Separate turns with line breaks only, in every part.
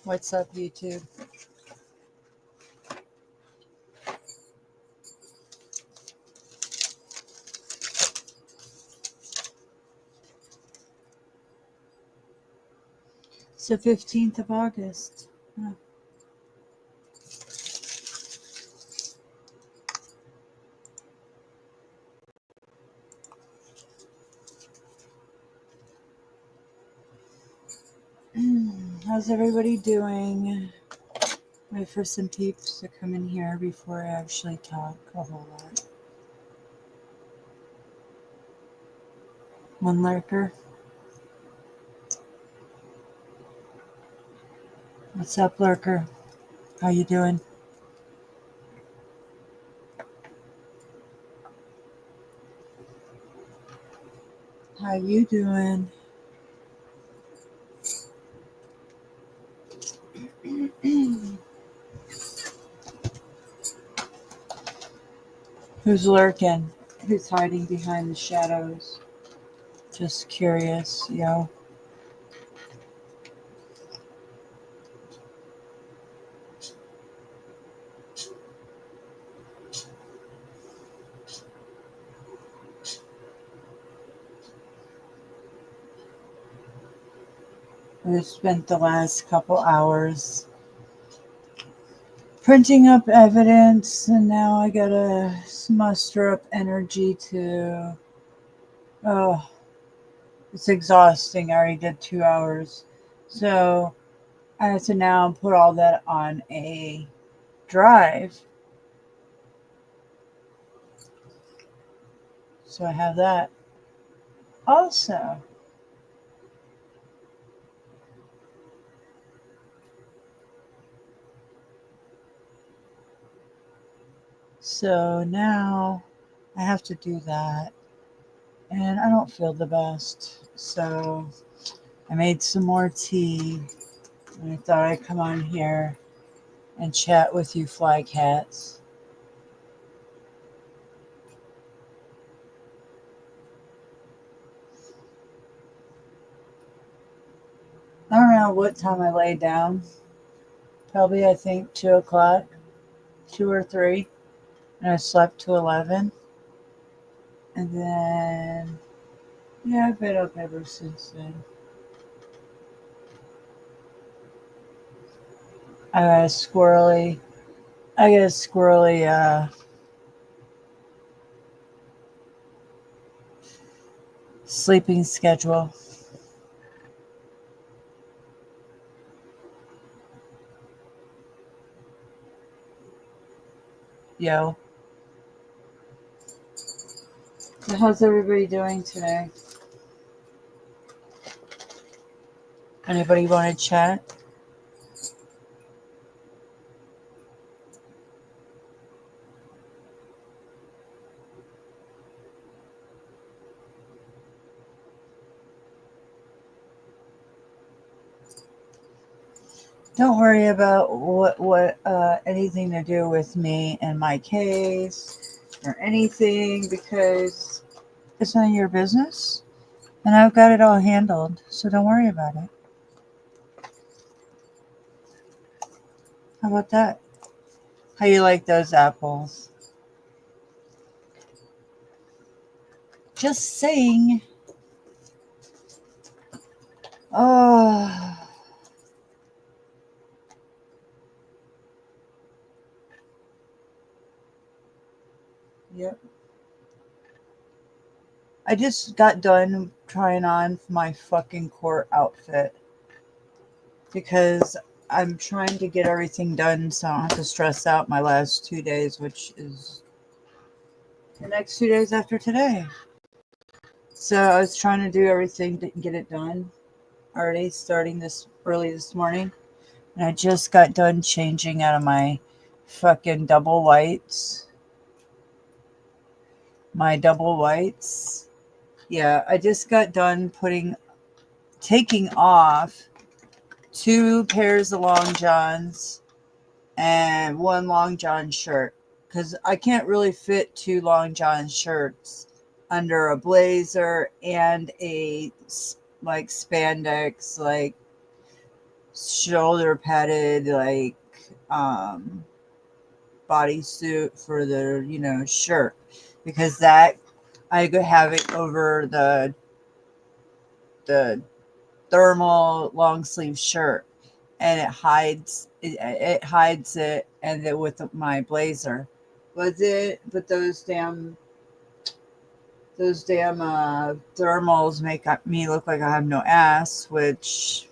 What's up, YouTube? It's the 15th of August. Huh. How's everybody doing? Wait for some peeps to come in here before I actually talk a whole lot. One lurker. What's up, lurker? How you doing? How you doing? Who's lurking? Who's hiding behind the shadows? Just curious, yo. We've spent the last couple hours printing up evidence, and now I gotta muster up energy to. Oh, it's exhausting. I already did 2 hours. So I have to now put all that on a drive. So I have that also. So now I have to do that. And I don't feel the best. So I made some more tea. And I thought I'd come on here and chat with you fly cats. I don't know what time I laid down. Probably, I think, 2 o'clock, 2 or 3. And I slept to 11. And then, yeah, I've been up ever since then. I got a squirrely sleeping schedule. Yo. So how's everybody doing today? Anybody want to chat? Don't worry about what anything to do with me and my case or anything, because it's none of your business, and I've got it all handled. So don't worry about it. How about that? How you like those apples? Just saying. Oh. Yep. I just got done trying on my fucking court outfit because I'm trying to get everything done so I don't have to stress out my last 2 days, which is the next 2 days after today. So I was trying to do everything to get it done already, starting this early this morning. And I just got done changing out of my fucking double whites. My double whites. Yeah, I just got done taking off 2 pairs of long johns and 1 long john shirt, because I can't really fit 2 long john shirts under a blazer and a like spandex like shoulder padded like um bodysuit for the shirt, because that I could have it over the thermal long sleeve shirt, and it hides it, and then with my blazer. But those damn thermals make me look like I have no ass, which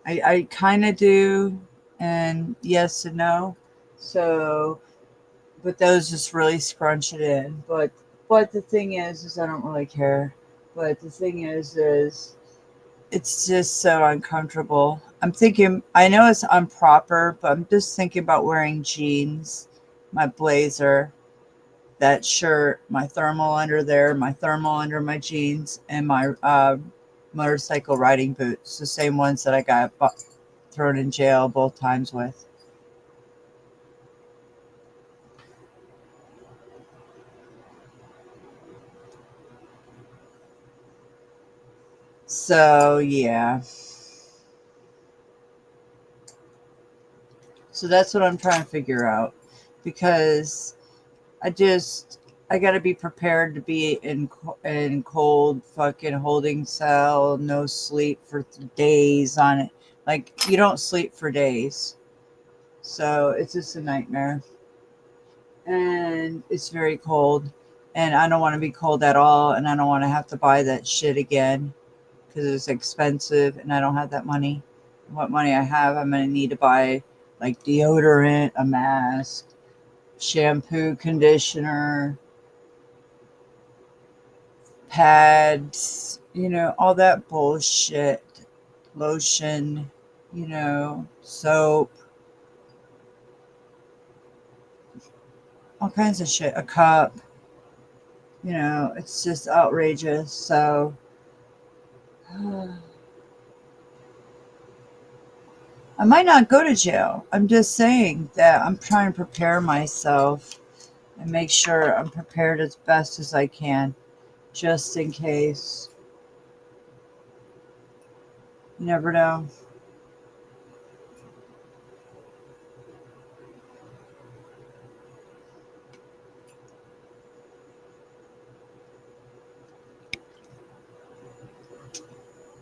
I kind of do, and yes and no. So, but those just really scrunch it in. But the thing is I don't really care. But the thing is it's just so uncomfortable. I'm thinking, I know it's improper, but I'm just thinking about wearing jeans, my blazer, that shirt, my thermal under there, my thermal under my jeans, and my motorcycle riding boots, the same ones that I got thrown in jail both times with. So, yeah. So that's what I'm trying to figure out, because I just I gotta be prepared to be in cold fucking holding cell, no sleep for days on it. Like, you don't sleep for days, so it's just a nightmare, and it's very cold, and I don't want to be cold at all, and I don't want to have to buy that shit again because it's expensive, and I don't have that money. What money I have, I'm gonna need to buy like deodorant, a mask, shampoo, conditioner, pads, all that bullshit, lotion, soap, all kinds of shit, a cup, it's just outrageous. So, I might not go to jail. I'm just saying that I'm trying to prepare myself and make sure I'm prepared as best as I can, just in case. You never know.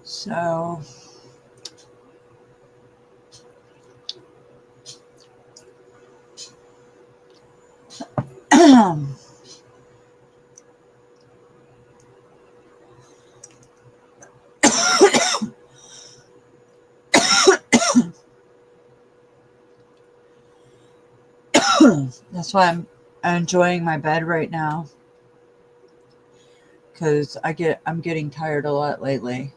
So, that's why I'm enjoying my bed right now, because I'm getting tired a lot lately,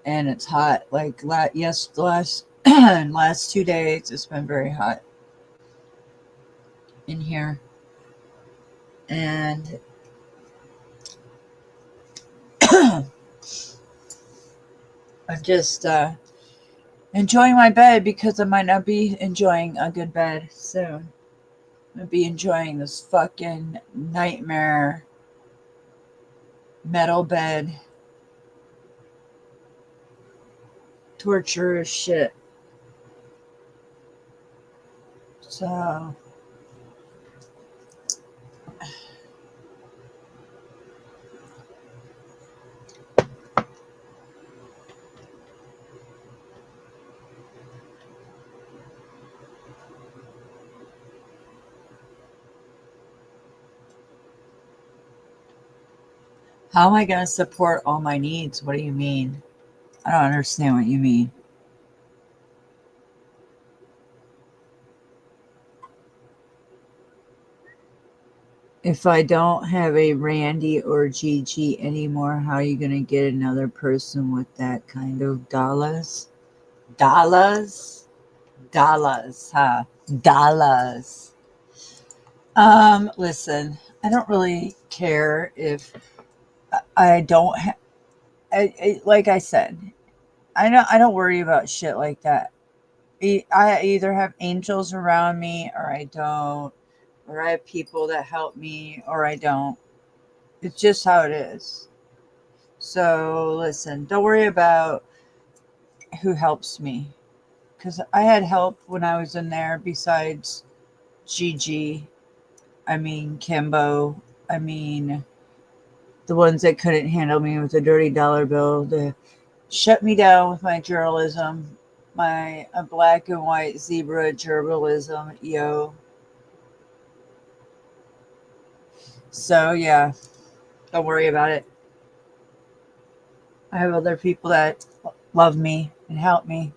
and it's hot. Like the last last 2 days, it's been very hot in here, and I'm just enjoying my bed because I might not be enjoying a good bed soon. I'm gonna be enjoying this fucking nightmare metal bed, torturous shit. So, how am I gonna support all my needs? What do you mean? I don't understand what you mean. If I don't have a Randy or Gigi anymore, how are you gonna get another person with that kind of dollars? Dollars? Dollars, huh? Dollars. Listen, I don't really care if I don't like I said, I don't worry about shit like that. I either have angels around me or I don't, or I have people that help me or I don't. It's just how it is. So listen, don't worry about who helps me because I had help when I was in there besides Gigi. I mean Kimbo. I mean the ones that couldn't handle me with a dirty dollar bill to shut me down with my journalism, my black and white zebra journalism, yo. So yeah, don't worry about it. I have other people that love me and help me.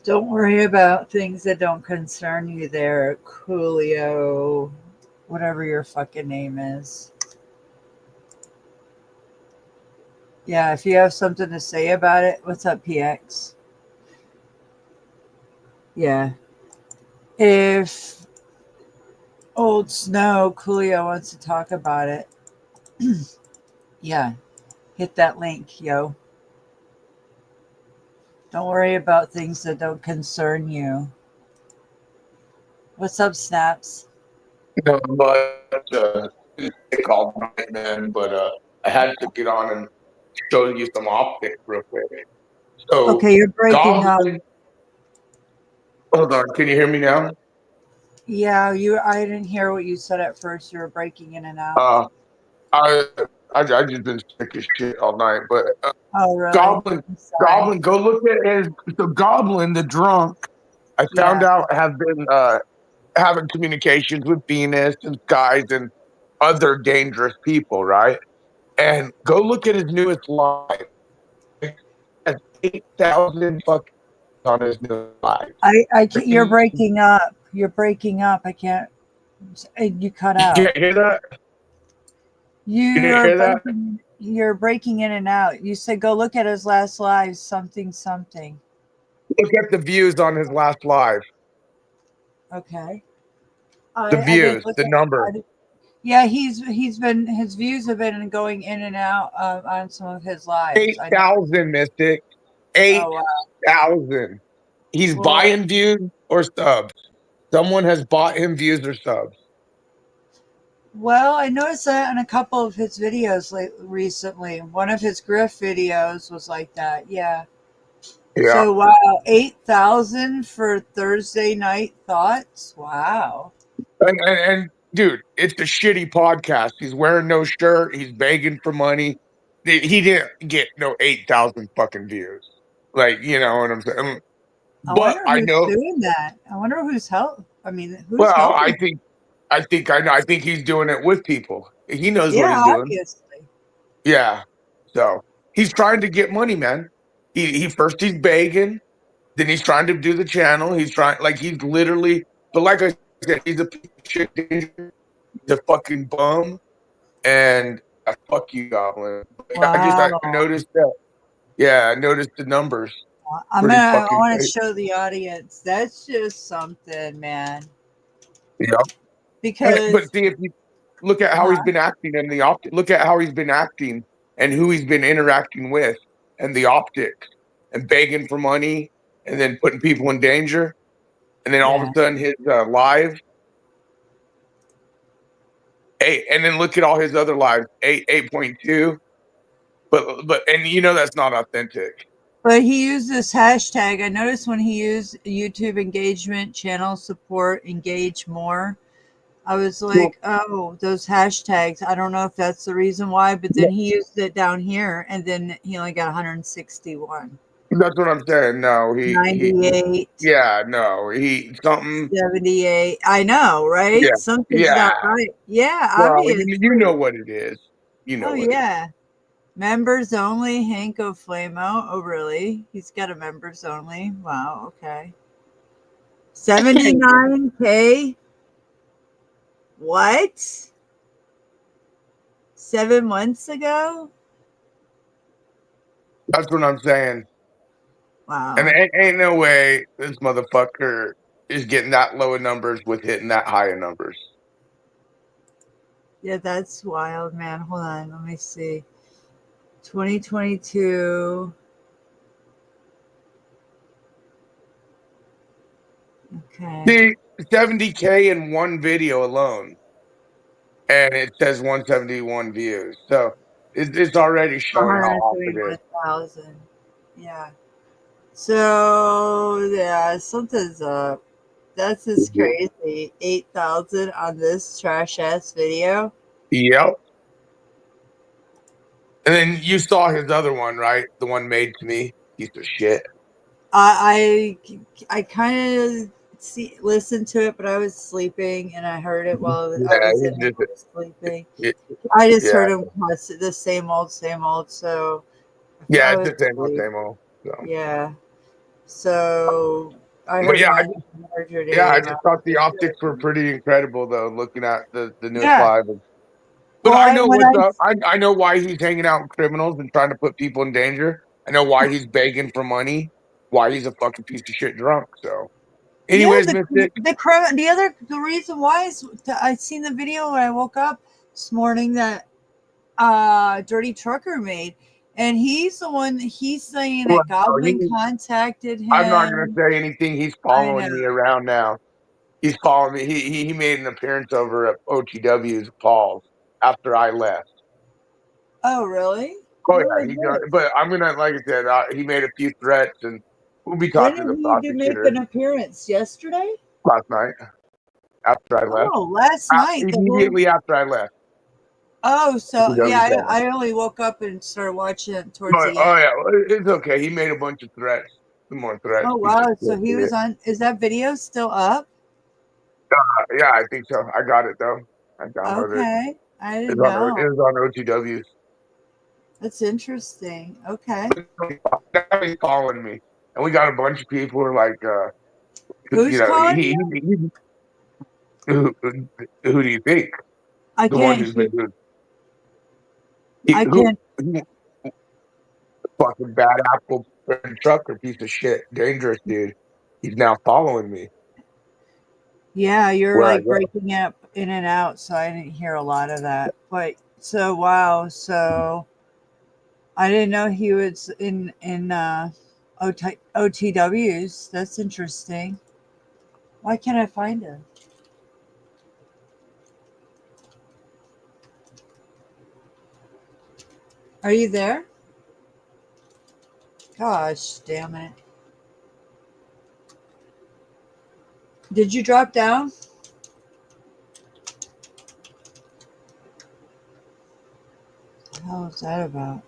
Don't worry about things that don't concern you there, Coolio, whatever your fucking name is. Yeah, if you have something to say about it, what's up, PX? Yeah. If Old Snow Coolio wants to talk about it, yeah, hit that link, yo. Don't worry about things that don't concern you. What's up, Snaps?
But take all night, man. But I had to get on and show you some optics real quick. So
Okay, you're breaking up.
Goblin, hold on, can you hear me now?
Yeah, I didn't hear what you said at first. You were breaking in and out.
Uh, I I just been sick as shit all night. But
Oh, really?
Goblin,
I'm sorry.
Goblin, go look at his. So Goblin, the drunk, I found
Yeah.
out have been having communications with Venus and skies and other dangerous people, right? And go look at his newest live. He has 8,000 fucking on his new live.
I can't, you're
You
breaking up. You're breaking up. I can't. You cut out.
can't hear that? You
You
didn't
are
hear that?
breaking. You're breaking in and out. You said go look at his last live. Something something.
Look at the views on his last live.
Okay.
The
I didn't
views,
look
the
at.
number.
Yeah, he's been his views have been going in and out on some of his lives. I know.
8,000, Mystic.
Oh wow.
8,000. He's
Well,
buying views or subs. Someone has bought him views or subs.
well, I noticed that in a couple of his videos recently. One of his griff videos was like that. Yeah.
Yeah.
So wow, 8,000 for Thursday night thoughts. Wow.
And dude, it's a shitty podcast. He's wearing no shirt. He's begging for money. He didn't get no 8,000 fucking views. Like, you know what I'm saying?
I
But
wonder
I
who's
know,
doing that. I wonder who's help. I mean, who's
well,
helping?
I think he's doing it with people. He knows what
Yeah,
he's doing.
obviously.
Yeah. So he's trying to get money, man. He first he's begging, then he's trying to do the channel. He's trying like he's literally, but like I said, he's a piece of shit danger. He's a fucking bum. And fuck you, Goblin. I
Wow.
noticed that. Yeah, I noticed the numbers. Pretty
I
fucking
want to
great.
show the audience. That's just something, man.
Yeah. But
Because
see, if you look at how he's
huh?
been acting and the optic, look at how he's been acting and who he's been interacting with and the optics and begging for money and then putting people in danger. And then all of
Yeah.
a sudden his live, eight, and then look at all his other lives, 8.2. But and you know that's not authentic.
But he used this hashtag. I noticed when he used YouTube engagement, channel support, engage more. I was
Well,
like, oh, those hashtags. I don't know if that's the reason why, but then he used it down here and then he only got 161.
that's what I'm saying. No, he
98,
yeah, no, he something
78. I know,
yeah,
right? Something's not
yeah.
right. Yeah,
Well, you know
obviously.
what it is. You know
Oh,
what it is.
yeah. Members only, Hanko Flamo. Oh, really? He's got a members only. Wow, okay. 79K? What? 7 months ago?
That's what I'm saying. And
Wow.
ain't no way this motherfucker is getting that low of numbers with hitting that high of numbers.
Yeah, that's wild, man. Hold on. Let me see. 2022. Okay.
See, 70K in one video alone. and it says 171 views. So it's already showing how off it is.
171,000. Yeah. So yeah, something's up. That's just crazy. 8,000 on this trash ass video.
Yep. And then you saw his other one, right? The one made to me. Piece of shit.
I kind of listened to it, but I was sleeping, and I heard it while I
Yeah,
was
he
in it.
just
I was sleeping.
it,
I just
yeah.
heard him cuss the same old, same old. So
Yeah,
I
it's
was
the same old,
asleep.
same old. So.
Yeah. So I
But
heard
yeah,
my I heard your
I
name.
just thought the optics were pretty incredible though, looking at the newest
Yeah.
live. But
Well,
I
I
know
when
what's
I
up. I know why he's hanging out with criminals and trying to put people in danger. I know why he's begging for money. Why he's a fucking piece of shit drunk. So,
yeah
anyways, Mystic.
the reason why is I seen the video when I woke up this morning that Dirty Trucker made, and he's the one. He's saying
Well,
that Goblin contacted
I'm not gonna
him.
say anything. He's
I know.
following me around now. He's following me. He made an appearance over at OTW's Paul's after I left.
Oh, really?
Oh
Oh
yeah,
my
he
god.
but I'm gonna, like I said, he made a few threats, and we'll be
When
talking to
did
the
he do make
prosecutor
an appearance? Yesterday?
last night after I left.
Oh, last night. The whole.
Immediately after I left.
Oh, so yeah.
OTW called me.
I only woke up and started watching it towards
But
the end.
yeah, it's okay. He made a bunch of threats. Some more threats.
Oh
Piece of
wow. So
shit,
he was
idiot.
on. Is that video still up?
Yeah, I think so. I got it though. I downloaded it.
Okay. I
It
didn't
was on,
know.
OTW's.
That's interesting. Okay.
Now he's calling me, and we got a bunch of people who are like,
Who's calling you?
who, who do you think?
I
The one
can't
who's
hear.
been doing
I
who,
can't.
who fucking bad apple trucker piece of shit, dangerous dude. He's now following me
Yeah, you're
where I
like
go.
breaking up in and out, so I didn't hear a lot of that. But so wow. So I didn't know he was in OTWs. That's interesting. Why can't I find him? Are you there? Gosh, damn it. Did you drop down? What the hell is that about?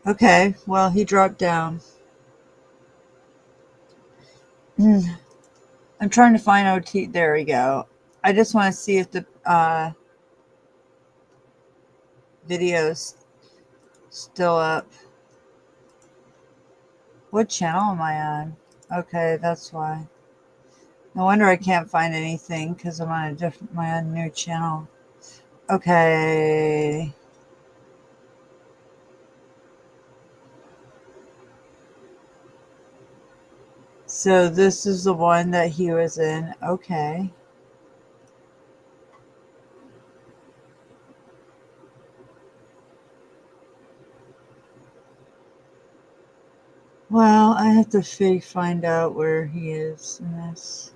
Okay, well, he dropped down. I'm trying to find OT. There we go. I just want to see if the video's still up. What channel am I on? Okay, that's why. No wonder I can't find anything because I'm on my own new channel. Okay. So this is the one that he was in. Okay. Well, I have to find out where he is in this.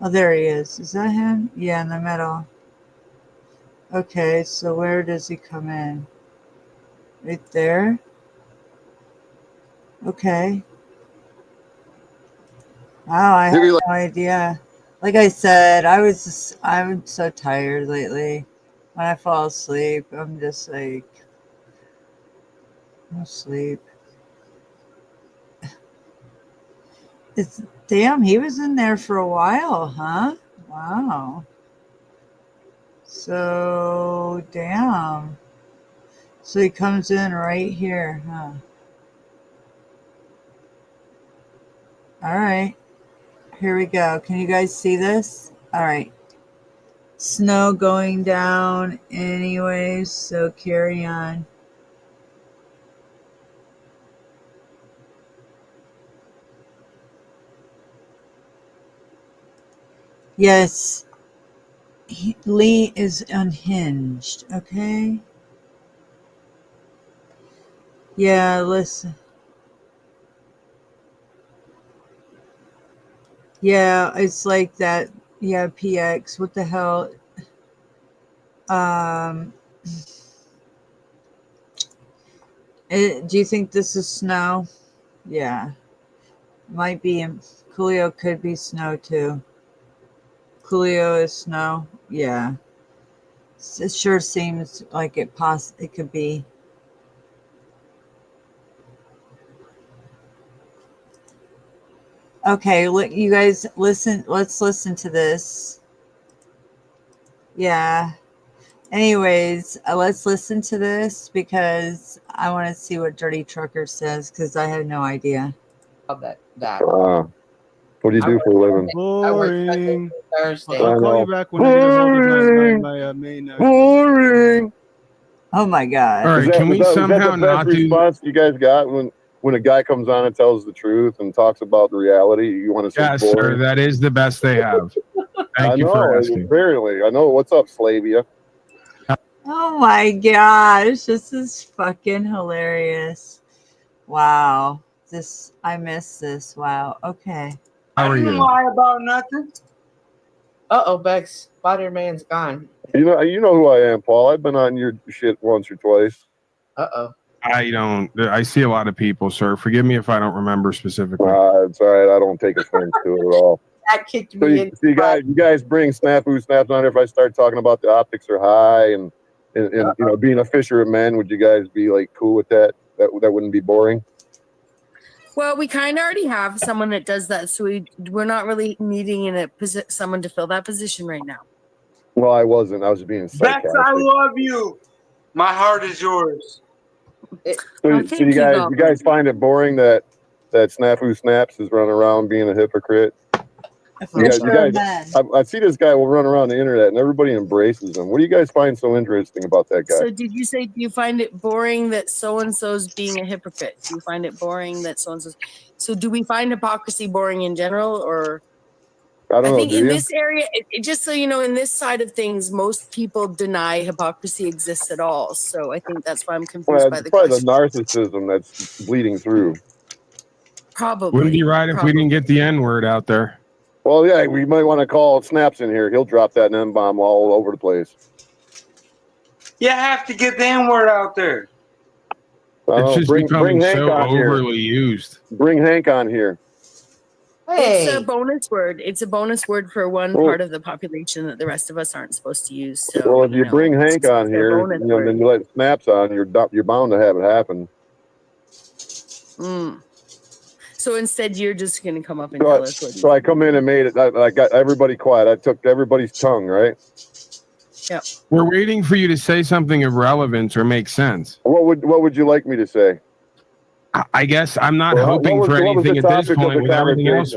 Oh, there he is. Is that him? Yeah, in the middle. Okay, so where does he come in? Right there? Okay. Wow, I have no idea. Like I said, I'm so tired lately. When I fall asleep, I'm just like, I'm asleep. It's damn, he was in there for a while, huh? Wow. So damn. So he comes in right here, huh? All right. Here we go. Can you guys see this? All right. Snow going down anyways, so carry on. Yes, Lee is unhinged, okay? Yeah, listen. Yeah, it's like that Yeah, PX. What the hell? Do you think this is snow? Yeah, might be. Coolio could be snow too. Coolio is snow. Yeah, it sure seems like it could be. Okay, look, you guys, listen. Let's listen to this. Yeah. Anyways, let's listen to this because I want to see what Dirty Trucker says because I have no idea.
That.
What do you do for a living?
Boring.
Thursday.
I'll call you back when I get a hold of my main.
Boring.
Oh my God.
All right, can we somehow
is that the
not
best
do?
response you guys got when a guy comes on and tells the truth and talks about the reality? You want to say
Yes, sir.
boring?
That is the best they have. Thank you for asking.
Apparently. I know. What's up, Slavia?
Oh my gosh, this is fucking hilarious. Wow. I missed this. Wow. Okay.
How are
I didn't
you?
lie about nothing.
Bex, Spider-Man's gone.
You know who I am, Paul. I've been on your shit once or twice.
I don't. I see a lot of people, sir. Forgive me if I don't remember specifically.
It's all right. I don't take offense to it at all.
That kicked
So
me in.
you guys bring snaps on here. If I start talking about the optics are high and you know being a fisher of men, would you guys be like cool with that? That wouldn't be boring.
Well, we kind of already have someone that does that, so we're not really needing someone to fill that position right now.
Well, I wasn't. I was being sarcastic.
Bex, I love you. My heart is yours.
So you guys find it boring that Snafu Snaps is running around being a hypocrite? You guys, I see this guy will run around the internet and everybody embraces him. What do you guys find so interesting about that guy?
So did you say, do you find it boring that so-and-so's being a hypocrite? Do you find it boring that so-and-so's... So do we find hypocrisy boring in general, or...
I don't know.
think in this area, just so you know, in this side of things, most people deny hypocrisy exists at all. So I think that's why I'm confused by the
probably
question.
the narcissism that's bleeding through.
Probably.
Wouldn't be right if we didn't get the N-word out there.
Well, yeah, we might want to call Snaps in here. He'll drop that N-bomb all over the place.
You have to get the N-word out there.
It's just becoming
Hank
so
on here.
overly used.
Bring Hank on here.
It's a bonus word. It's a bonus word for one part of the population that the rest of us aren't supposed to use. So,
well, if you bring Hank on here, then you let Snaps on, you're bound to have it happen.
So instead, you're just going to come up and tell us what.
So I come in and made it. I got everybody quiet. I took everybody's tongue, right?
Yeah.
We're waiting for you to say something of relevance or make sense.
What would you like me to say?
I guess I'm not hoping for anything at this point with everything else.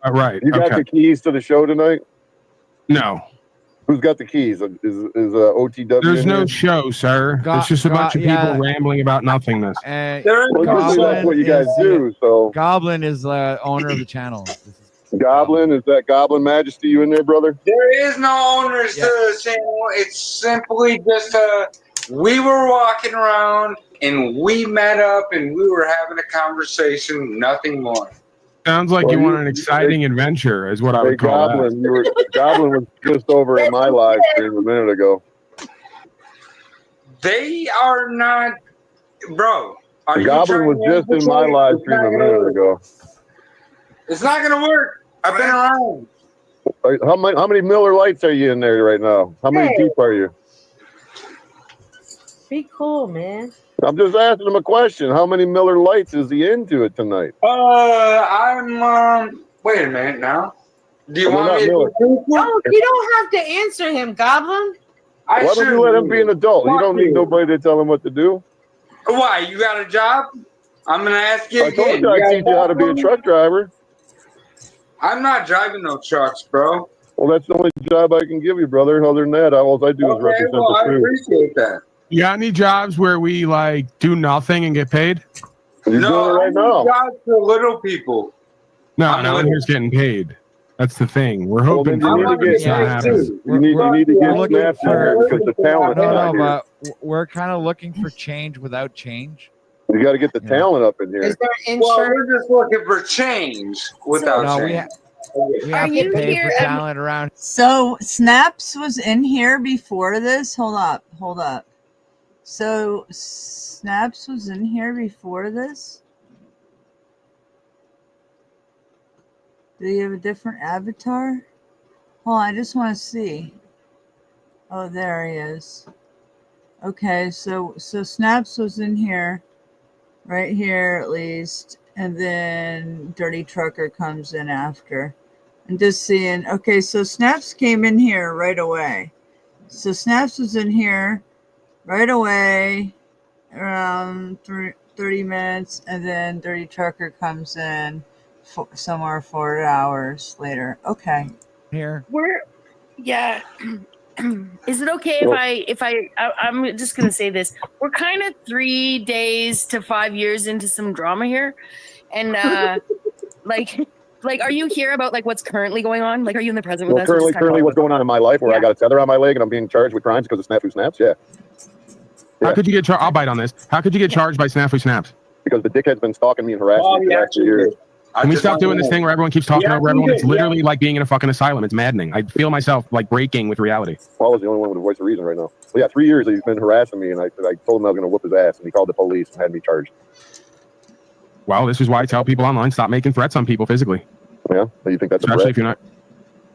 Right.
You got the keys to the show tonight?
No.
Who's got the keys? Is OTW?
There's no show, sir. It's just a bunch of people rambling about nothingness.
That's what you guys do. So
Goblin is the owner of the channel.
Goblin, is that Goblin Majesty you in there, brother?
There is no owners to the channel. It's simply just we were walking around and we met up and we were having a conversation, nothing more.
Sounds like you want an exciting adventure, is what I would call
Goblin,
that.
Goblin was just over at my live stream a minute ago.
They are not, bro.
Goblin was just in my live stream a minute ago.
It's not gonna work. I've been around.
How many Miller Lights are you in there right now? How many deep are you?
Be cool, man.
I'm just asking him a question. How many Miller Lights is he into it tonight?
I'm wait a minute now. Do you want me to?
No, you don't have to answer him, Goblin.
Why don't you let him be an adult? You don't need nobody to tell him what to do.
Why? You got a job? I'm gonna ask you again.
I told you I'd teach you how to be a truck driver.
I'm not driving no trucks, bro.
Well, that's the only job I can give you, brother. Other than that, all I do is represent the
I
truth.
appreciate that.
You got any jobs where we like do nothing and get paid?
You're doing it right now.
Jobs for little people.
No one here's getting paid. That's the thing. We're hoping
you need to get snaps in here because the talent.
But we're kind of looking for change without change.
You got to get the talent up in here.
Is there
Well,
insurance?
we're just looking for change without change.
We
Are
have to
you
pay
here?
for talent around.
So Snaps was in here before this. Hold up. So Snaps was in here before this. Do you have a different avatar? Hold on, I just want to see. Oh, there he is. Okay, so Snaps was in here, right here at least, and then Dirty Trucker comes in after. I'm just seeing. Okay, so Snaps came in here right away. So Snaps was in here right away, around 30 minutes, and then Dirty Trucker comes in somewhere 4 hours later. Okay.
Here.
Yeah. Is it okay if I'm just gonna say this? We're kind of 3 days to 5 years into some drama here, and like, are you here about like what's currently going on? Like, are you in the present with us?
Currently, what's going on in my life where I got a tether on my leg and I'm being charged with crimes because of Snafu Snaps? Yeah.
How could you get charged? I'll bite on this. How could you get charged by Snafu Snaps?
Because the dickhead's been stalking me and harassing me for the last 2 years.
Can we stop doing this thing where everyone keeps talking over everyone? It's literally like being in a fucking asylum. It's maddening. I feel myself like breaking with reality.
Paul is the only one with a voice of reason right now. Well, yeah, 3 years he's been harassing me, and I told him I was going to whoop his ass, and he called the police and had me charged.
Well, this is why I tell people online, stop making threats on people physically.
Yeah, you think that's
especially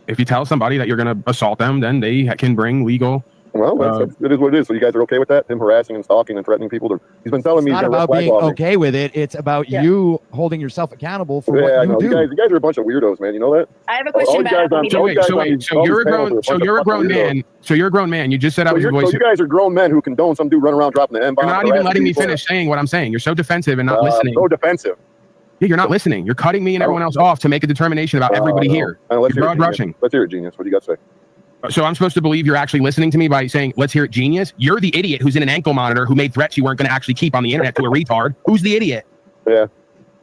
if you tell somebody that you're going to assault them, then they can bring legal.
Well, it is what it is. So you guys are okay with that? Him harassing and stalking and threatening people? He's been telling me
it's not about being okay with it. It's about you holding yourself accountable for what you do.
You guys are a bunch of weirdos, man. You know that?
I have a question about
So you're a grown man. So you're a grown man. You just said I was a voice.
So you guys are grown men who condone some dude running around dropping the M-bomb.
You're not even letting me finish saying what I'm saying. You're so defensive and not listening.
So defensive.
Yeah, you're not listening. You're cutting me and everyone else off to make a determination about everybody here. You're broad rushing.
Let's hear it, genius. What do you got to say?
So I'm supposed to believe you're actually listening to me by saying, let's hear it, genius? You're the idiot who's in an ankle monitor who made threats you weren't going to actually keep on the internet to a retard. Who's the idiot?
Yeah.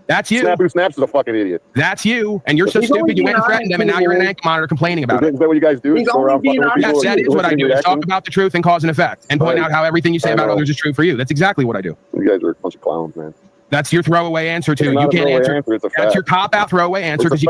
That's you.
Snafu Snaps is a fucking idiot.
That's you. And you're so stupid you went and threatened them and now you're in an ankle monitor complaining about it.
Is that what you guys do?
Yes, that is what I do. Talk about the truth and cause and effect and point out how everything you say about others is true for you. That's exactly what I do.
You guys are a bunch of clowns, man.
That's your throwaway answer to you can't answer. That's your cop-out throwaway answer because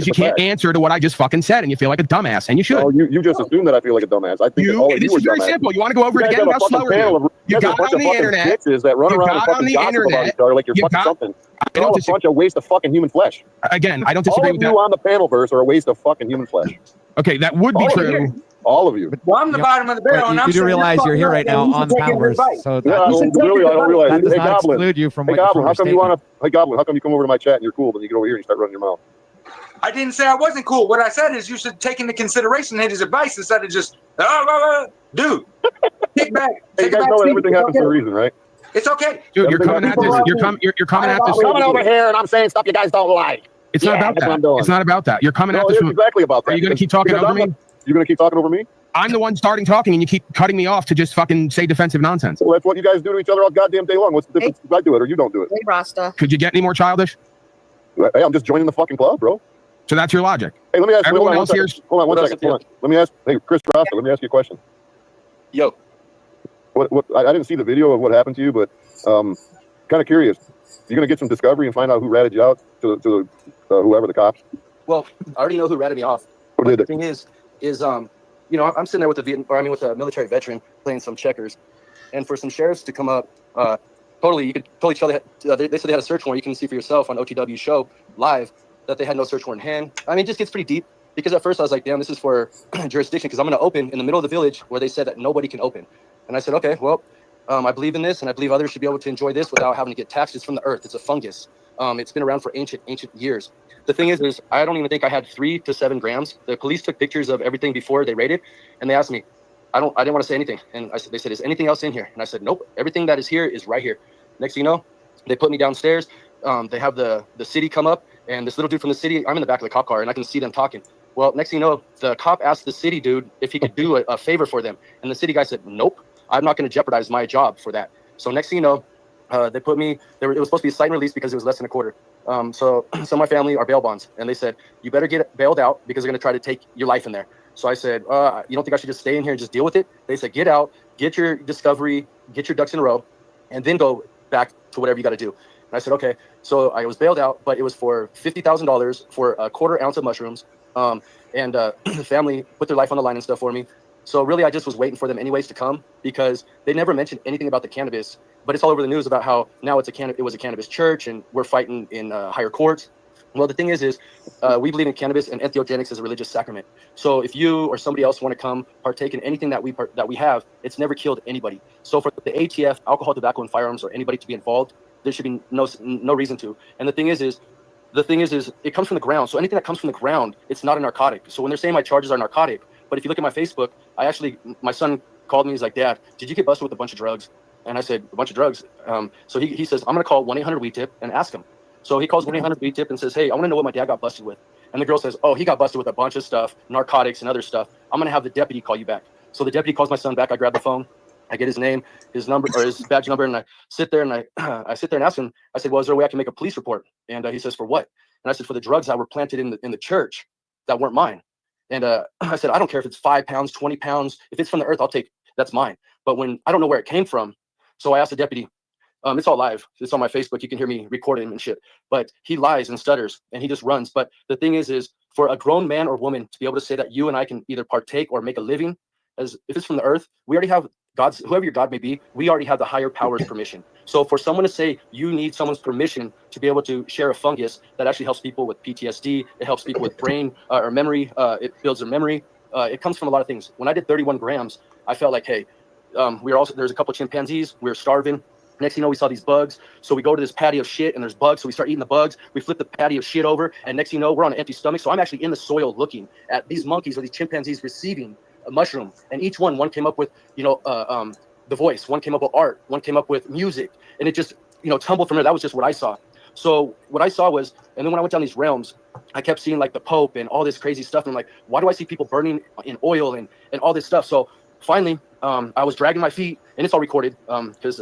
you can't answer to what I just fucking said and you feel like a dumbass and you should.
Oh, you just assume that I feel like a dumbass. I think
this is very simple. You want to go over it again? How slow are you? You got on the internet.
That run around and fucking gossip about each other like you're fucking something. You're all a bunch of waste of fucking human flesh.
Again, I don't disagree with that.
All of you on the panelverse are a waste of fucking human flesh.
Okay, that would be true.
All of you.
Well, I'm the bottom of the barrel, and I'm
you do realize you're here right now on the panelverse, so
I don't realize.
that does
Hey,
not
Goblin.
exclude you from
Hey,
what your
Goblin, how come
statement.
Hey, Goblin, how come you come over to my chat and you're cool, but you get over here and you start running your mouth?
I didn't say I wasn't cool. What I said is you should take into consideration his advice instead of just, dude, take back.
Hey, you guys know that everything happens for a reason, right?
It's okay.
Dude, you're coming at this. You're coming at this.
I'm coming over here and I'm saying stuff you guys don't like.
It's not about that. It's not about that. You're coming at this.
It's exactly about that.
Are you going to keep talking over me?
You're going to keep talking over me?
I'm the one starting talking and you keep cutting me off to just fucking say defensive nonsense.
Well, that's what you guys do to each other all goddamn day long. What's the difference if I do it or you don't do it?
Hey, Rasta.
Could you get any more childish?
Hey, I'm just joining the fucking club, bro.
So that's your logic.
Hey, let me ask
everyone else here.
Hold on one second. Let me ask. Hey, Chris Rasta, let me ask you a question.
Yo.
What? I didn't see the video of what happened to you, but kind of curious. You're gonna get some discovery and find out who ratted you out to whoever the cops.
Well, I already know who ratted me off. The thing is, you know, I'm sitting there with a military veteran playing some checkers, and for some sheriffs to come up, you could totally tell they said they had a search warrant. You can see for yourself on OTW show live that they had no search warrant in hand. I mean, it just gets pretty deep because at first I was like, damn, this is for jurisdiction because I'm going to open in the middle of the village where they said that nobody can open. And I said, okay, well, I believe in this and I believe others should be able to enjoy this without having to get taxed. It's from the earth. It's a fungus. It's been around for ancient years. The thing is I don't even think I had 3 to 7 grams. The police took pictures of everything before they raided and they asked me, I didn't want to say anything. And they said, is anything else in here? And I said, nope, everything that is here is right here. Next thing you know, they put me downstairs. They have the city come up and this little dude from the city, I'm in the back of the cop car and I can see them talking. Well, next thing you know, the cop asked the city dude if he could do a favor for them. And the city guy said, nope, I'm not going to jeopardize my job for that. So next thing you know, they put me, it was supposed to be a cite and release because it was less than a quarter. So some of my family are bail bonds and they said, you better get bailed out because they're going to try to take your life in there. So I said, you don't think I should just stay in here and just deal with it? They said, get out, get your discovery, get your ducks in a row, and then go back to whatever you got to do. And I said, okay. So I was bailed out, but it was for $50,000 for a quarter ounce of mushrooms. The family put their life on the line and stuff for me. So really, I just was waiting for them anyways to come, because they never mentioned anything about the cannabis. But it's all over the news about how now it was a cannabis church and we're fighting in higher courts. Well, the thing is we believe in cannabis, and entheogenics is a religious sacrament. So if you or somebody else want to come partake in anything that we have, it's never killed anybody. So for the ATF, alcohol, tobacco, and firearms, or anybody to be involved, there should be no reason to. And the thing is it comes from the ground. So anything that comes from the ground, it's not a narcotic. So when they're saying my charges are narcotic, but if you look at my Facebook, my son called me. He's like, Dad, did you get busted with a bunch of drugs? And I said, a bunch of drugs. So he says, I'm going to call 1-800-WEED-TIP and ask him. So he calls 1-800-WEED-TIP and says, hey, I want to know what my dad got busted with. And the girl says, oh, he got busted with a bunch of stuff, narcotics and other stuff. I'm going to have the deputy call you back. So the deputy calls my son back. I grab the phone. I get his name, his number, or his badge number, and I sit there and I sit there and ask him. I said, well, is there a way I can make a police report? And he says, for what? And I said, for the drugs that were planted in the church that weren't mine. And I said, I don't care if it's 5 pounds, 20 pounds. If it's from the earth, I'll take. That's mine. But when I don't know where it came from, so I asked the deputy. It's all live. It's on my Facebook. You can hear me recording him and shit. But he lies and stutters and he just runs. But the thing is for a grown man or woman to be able to say that you and I can either partake or make a living, as if it's from the earth, we already have God's, whoever your God may be, we already have the higher power's permission. So for someone to say you need someone's permission to be able to share a fungus that actually helps people with PTSD, it helps people with brain or memory, it builds their memory. It comes from a lot of things. When I did 31 grams, I felt like, hey, there's a couple of chimpanzees. We were starving. Next thing you know, we saw these bugs. So we go to this patty of shit and there's bugs. So we start eating the bugs. We flip the patty of shit over. And next thing you know, we're on an empty stomach. So I'm actually in the soil looking at these monkeys or these chimpanzees receiving a mushroom. And each one came up with, the voice. One came up with art. One came up with music. And it just, tumbled from there. That was just what I saw. So what I saw was, and then when I went down these realms, I kept seeing like the Pope and all this crazy stuff. And I'm like, why do I see people burning in oil and all this stuff? So finally, I was dragging my feet, and it's all recorded because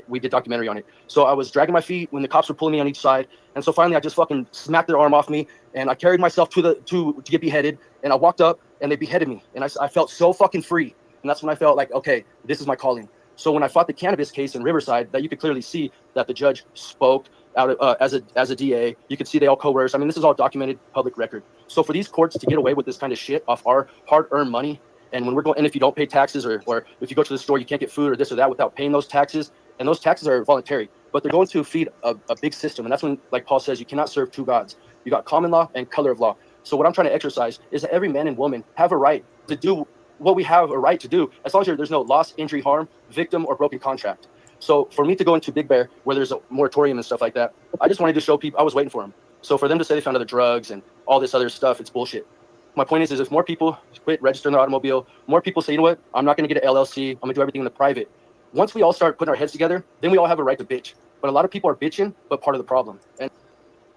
we did documentary on it. So I was dragging my feet when the cops were pulling me on each side. And so finally I just fucking smacked their arm off me, and I carried myself to get beheaded, and I walked up and they beheaded me. And I felt so fucking free. And that's when I felt like, okay, this is my calling. So when I fought the cannabis case in Riverside, that you could clearly see that the judge spoke out as a DA. You could see they all coerced. I mean, this is all documented public record. So for these courts to get away with this kind of shit off our hard-earned money, and when we're going, and if you don't pay taxes, or if you go to the store, you can't get food or this or that without paying those taxes, and those taxes are voluntary, but they're going to feed a big system. And that's when, like Paul says, you cannot serve two gods. You got common law and color of law. So what I'm trying to exercise is that every man and woman have a right to do what we have a right to do, as long as there's no loss, injury, harm, victim, or broken contract. So for me to go into Big Bear, where there's a moratorium and stuff like that, I just wanted to show people I was waiting for them. So for them to say they found other drugs and all this other stuff, it's bullshit. My point is if more people quit registering their automobile, more people say, you know what, I'm not going to get an LLC, I'm going to do everything in the private. Once we all start putting our heads together, then we all have a right to bitch. But a lot of people are bitching, but part of the problem.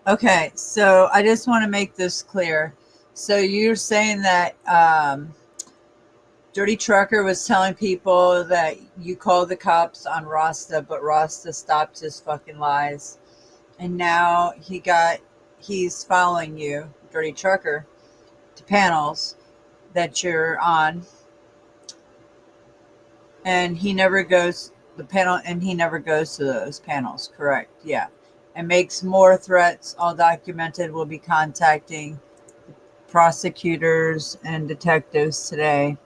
Okay, so I just want to make this clear. So you're saying that Dirty Trucker was telling people that you called the cops on Rasta, but Rasta stopped his fucking lies. And now he's following you, Dirty Trucker, to panels that you're on, and he never goes to those panels, correct? Yeah. And makes more threats, all documented, will be contacting prosecutors and detectives today.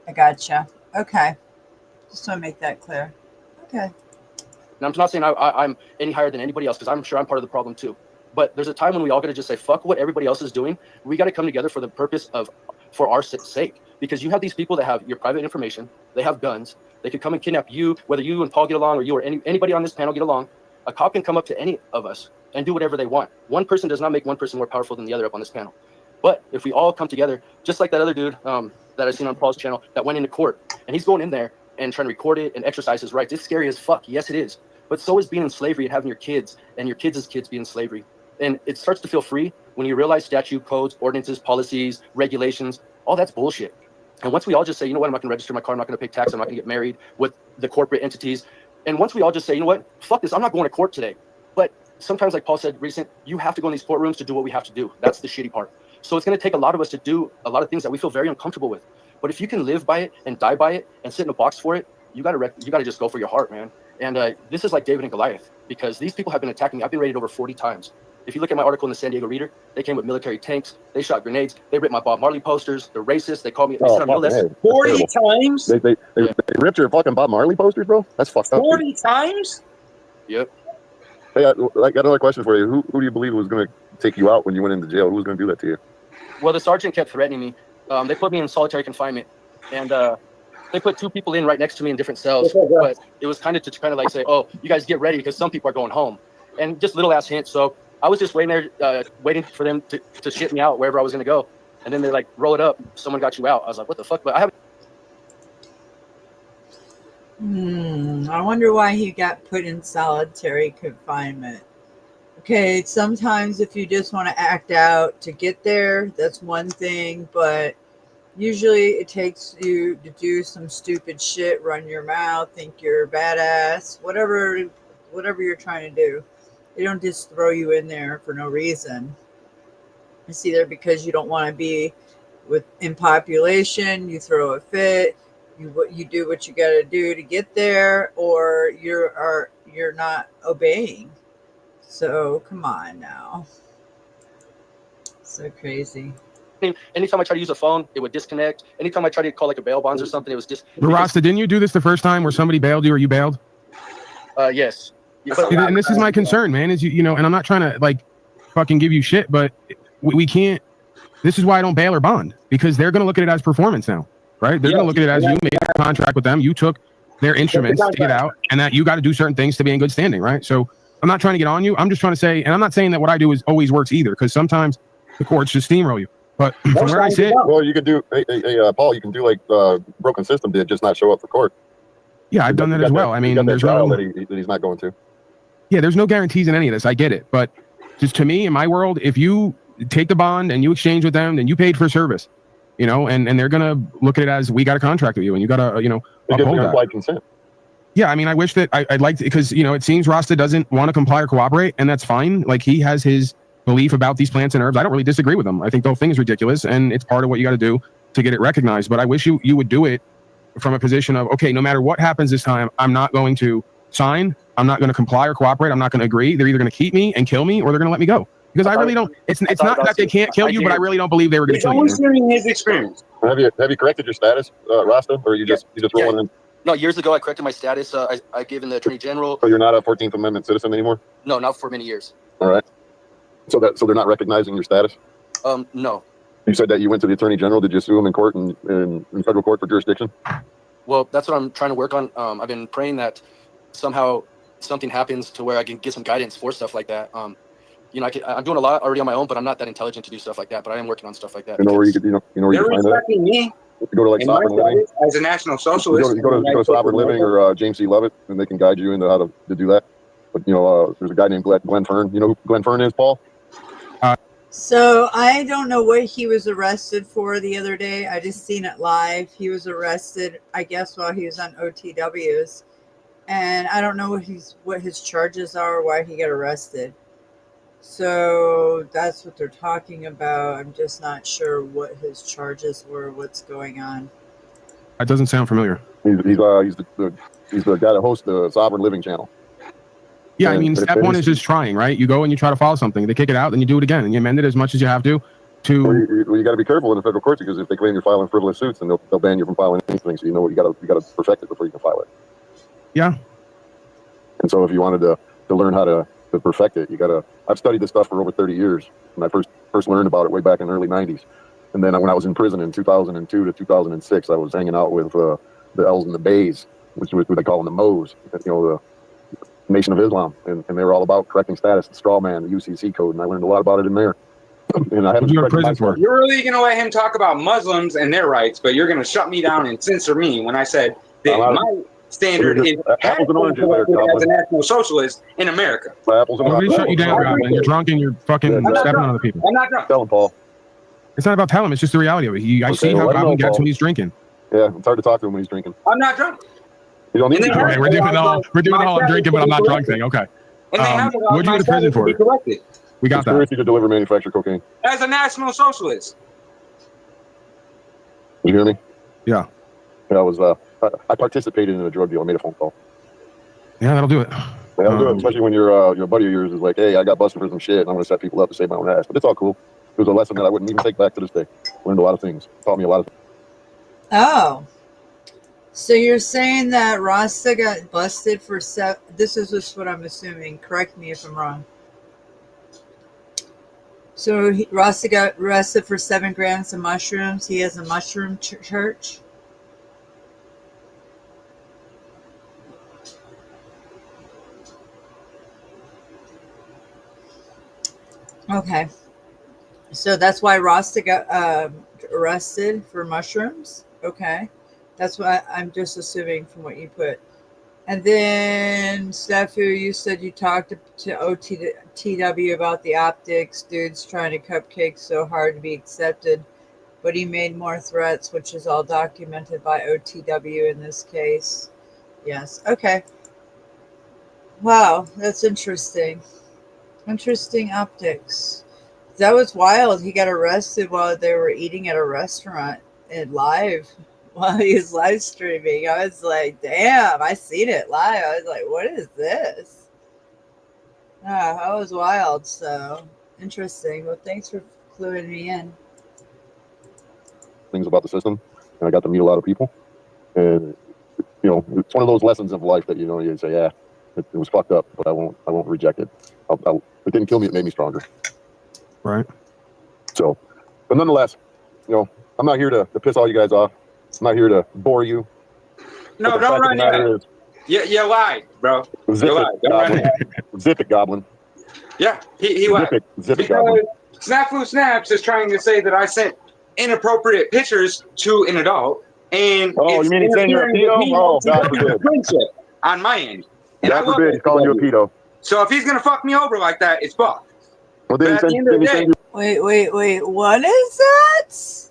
I gotcha. Okay, just want to make that clear. Okay.
And I'm not saying I'm any higher than anybody else, because I'm sure I'm part of the problem too. But there's a time when we all got to just say, fuck what everybody else is doing. We got to come together for the purpose for our sake. Because you have these people that have your private information. They have guns. They could come and kidnap you, whether you and Paul get along, or you or anybody on this panel get along. A cop can come up to any of us and do whatever they want. One person does not make one person more powerful than the other up on this panel. But if we all come together, just like that other dude that I seen on Paul's channel that went into court, and he's going in there and trying to record it and exercise his rights. It's scary as fuck. Yes, it is. But so is being in slavery and having your kids and your kids' kids be in slavery. And it starts to feel free when you realize statute, codes, ordinances, policies, regulations, all that's bullshit. And once we all just say, you know what, I'm not going to register my car, I'm not going to pay tax, I'm not going to get married with the corporate entities. And once we all just say, you know what, fuck this, I'm not going to court today. But sometimes, like Paul said recent, you have to go in these courtrooms to do what we have to do. That's the shitty part. So it's going to take a lot of us to do a lot of things that we feel very uncomfortable with. But if you can live by it and die by it and sit in a box for it, you got to just go for your heart, man. And this is like David and Goliath, because these people have been attacking me. I've been raided over 40 times. If you look at my article in the San Diego Reader, they came with military tanks. They shot grenades. They ripped my Bob Marley posters. They're racist. They called me. They said I'm no less.
40 times?
They ripped your fucking Bob Marley posters, bro? That's fucked up.
40 times?
Yep.
Hey, I got another question for you. Who do you believe was going to take you out when you went into jail? Who was going to do that to you?
Well, the sergeant kept threatening me. They put me in solitary confinement, and they put 2 people in right next to me in different cells. But it was kind of like say, "Oh, you guys get ready because some people are going home," and just little ass hints. So I was just waiting there, waiting for them to ship me out wherever I was going to go, and then they're like, "Roll it up. Someone got you out." I was like, "What the fuck?" But I haven't.
I wonder why he got put in solitary confinement. Okay, sometimes if you just want to act out to get there, that's one thing, but usually it takes you to do some stupid shit, run your mouth, think you're a badass, whatever you're trying to do. They don't just throw you in there for no reason. It's either because you don't want to be in population, you throw a fit, you do what you got to do to get there, or you're not obeying. So come on now. So crazy.
Anytime I try to use a phone, it would disconnect. Anytime I try to call like a bail bonds or something, it was just.
But Rasta, didn't you do this the first time where somebody bailed you or you bailed?
Yes.
And this is my concern, man. Is you know, and I'm not trying to like fucking give you shit, but we can't. This is why I don't bail or bond, because they're going to look at it as performance now, right? They're going to look at it as you made a contract with them, you took their instruments to get out, and that you got to do certain things to be in good standing, right? So I'm not trying to get on you. I'm just trying to say, and I'm not saying that what I do is always works either, because sometimes the courts just steamroll you. But from where I sit,
well, you could do, Paul, you can do like Broken System did, just not show up for court.
Yeah, I've done that as well. I mean, there's no
that he's not going to.
Yeah, there's no guarantees in any of this. I get it, but just to me, in my world, if you take the bond and you exchange with them, then you paid for service, you know, and they're gonna look at it as we got a contract with you, and you gotta, you know, uphold that.
Implied consent.
Yeah, I mean, I wish that I'd like to, because you know, it seems Rasta doesn't want to comply or cooperate, and that's fine. Like, he has his belief about these plants and herbs. I don't really disagree with him. I think the whole thing is ridiculous, and it's part of what you got to do to get it recognized. But I wish you would do it from a position of, okay, no matter what happens this time, I'm not going to sign. I'm not going to comply or cooperate. I'm not going to agree. They're either going to keep me and kill me, or they're going to let me go. Because I really don't. It's not that they can't kill you, but I really don't believe they were going to kill you.
He's sharing his experience.
Have you corrected your status, Rasta, or you just rolling in?
No, years ago I corrected my status. I gave in the Attorney General.
So you're not a 14th Amendment citizen anymore?
No, not for many years.
All right. So they're not recognizing your status?
No.
You said that you went to the Attorney General. Did you sue him in court in federal court for jurisdiction?
Well, that's what I'm trying to work on. I've been praying that somehow something happens to where I can get some guidance for stuff like that. You know, I'm doing a lot already on my own, but I'm not that intelligent to do stuff like that. But I am working on stuff like that.
You know where you could, you know where you
They're
can find that?
respecting me.
You go to like Sovereign Living.
As a National Socialist.
You go to Sovereign Living or James C. Lovett, and they can guide you into how to do that. But you know, there's a guy named Glenn Fern. You know who Glenn Fern is, Paul?
So I don't know what he was arrested for the other day. I just seen it live. He was arrested, I guess, while he was on OTWs, and I don't know what his charges are or why he got arrested. So that's what they're talking about. I'm just not sure what his charges were, what's going on.
That doesn't sound familiar.
He's the guy that hosts the Sovereign Living channel.
Yeah, I mean, step one is just trying, right? You go and you try to follow something. They kick it out, then you do it again, and you amend it as much as you have to.
Well, you got to be careful in the federal courts, because if they claim you're filing frivolous suits, then they'll ban you from filing anything. So you know you got to perfect it before you can file it.
Yeah.
And so if you wanted to learn how to perfect it, you got to. I've studied this stuff for over 30 years, and I first learned about it way back in the early 90s. And then when I was in prison in 2002 to 2006, I was hanging out with the L's and the Bays, which they call them the Mo's. You know, the Nation of Islam, and they were all about correcting status, the straw man, the UCC code, and I learned a lot about it in there. And I haven't.
You're really going to let him talk about Muslims and their rights, but you're going to shut me down and censor me when I said that my standard is
apples and oranges there,
as a National Socialist in America.
Apples and
oranges. Shut you down, Goblin. You're drunk and you're fucking stepping on other people.
I'm not drunk.
Tell him, Paul.
It's not about telling him. It's just the reality of it. I see how Goblin gets when he's drinking.
Yeah, it's hard to talk to him when he's drinking.
I'm not drunk.
You don't need to.
Okay, we're doing the whole I'm drinking, but I'm not drunk thing. Okay. What'd you go to prison for? We got that.
Conspiracy to deliver manufactured cocaine.
As a National Socialist.
You hear me?
Yeah.
I participated in a drug deal. I made a phone call.
Yeah, that'll do it.
That'll do it, especially when your buddy of yours is like, hey, I got busted for some shit, and I'm going to set people up to save my own ass. But it's all cool. It was a lesson that I wouldn't even take back to this day. Learned a lot of things. Taught me a lot of things.
Oh. So you're saying that Rasta got busted for this is just what I'm assuming. Correct me if I'm wrong. So Rasta got arrested for 7 grams of mushrooms. He has a mushroom church. Okay. So that's why Rasta got arrested for mushrooms. Okay. That's what I'm just assuming from what you put. And then, Snafu, you said you talked to OTW about the optics. Dude's trying to cupcake so hard to be accepted. But he made more threats, which is all documented by OTW in this case. Yes. Okay. Wow. That's interesting. Interesting optics. That was wild. He got arrested while they were eating at a restaurant and live. While he was live streaming, I was like, damn, I seen it live. I was like, what is this? Ah, that was wild. So interesting. Well, thanks for cluing me in.
Things about the system, and I got to meet a lot of people. And, you know, it's one of those lessons of life that, you know, you say, yeah, it was fucked up, but I won't reject it. It didn't kill me. It made me stronger.
Right.
So, but nonetheless, you know, I'm not here to piss all you guys off. I'm not here to bore you.
No, don't run yet. You lied, bro.
Zip
you lied. Don't run yet.
Zip it, Goblin.
Yeah, he lied.
Zip it, Goblin.
Snafu Snaps is trying to say that I sent inappropriate pictures to an adult, and
you mean he's saying you're a pedo? Oh, God forbid.
On my end. And
God forbid, he's calling you a pedo.
So if he's gonna fuck me over like that, it's fucked.
Well, then
at the end of the day,
Wait. What is that?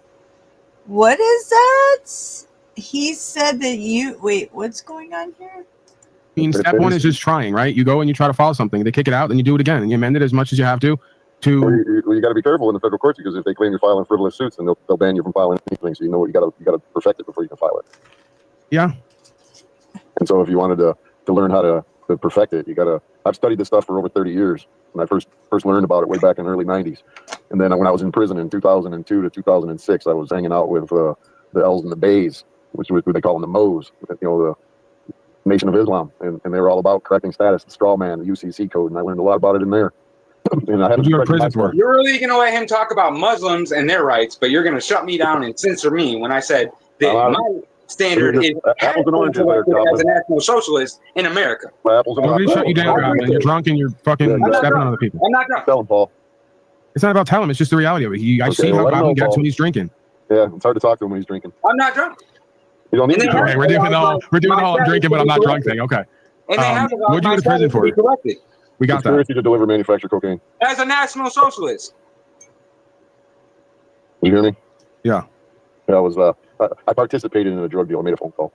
What is that? He said that you... Wait, what's going on here?
I mean, step one is just trying, right? You go and you try to follow something. They kick it out, then you do it again. And you amend it as much as you have to.
Well, you got to be careful in the federal courts, because if they claim you're filing frivolous suits, then they'll ban you from filing anything. So you know what, you got to perfect it before you can file it.
Yeah.
And so if you wanted to learn how to perfect it, I've studied this stuff for over 30 years. When I first learned about it way back in the early 90s. And then when I was in prison in 2002 to 2006, I was hanging out with the L's and the Bays, which was what they call them the Moes, you know, the Nation of Islam. And they were all about correcting status, the straw man, the UCC code. And I learned a lot about it in there. And I had
you go to prison for?
You're really going to let him talk about Muslims and their rights, but you're going to shut me down and censor me when I said that my standard is
apples and oranges
as a national socialist in America.
Nobody shut you down, Goblin. You're drunk and you're fucking stepping on other people.
I'm not drunk.
Tell him, Paul.
It's not about telling him. It's just the reality of it. I see how Goblin gets when he's drinking.
Yeah, it's hard to talk to him when he's drinking.
I'm not drunk.
You don't need to.
Okay, we're doing the whole I'm drinking, but I'm not drunk thing. Okay. What'd you go to prison for? We got that.
Conspiracy to deliver manufactured cocaine.
As a national socialist.
You hear me?
Yeah.
Yeah, I participated in a drug deal. I made a phone call.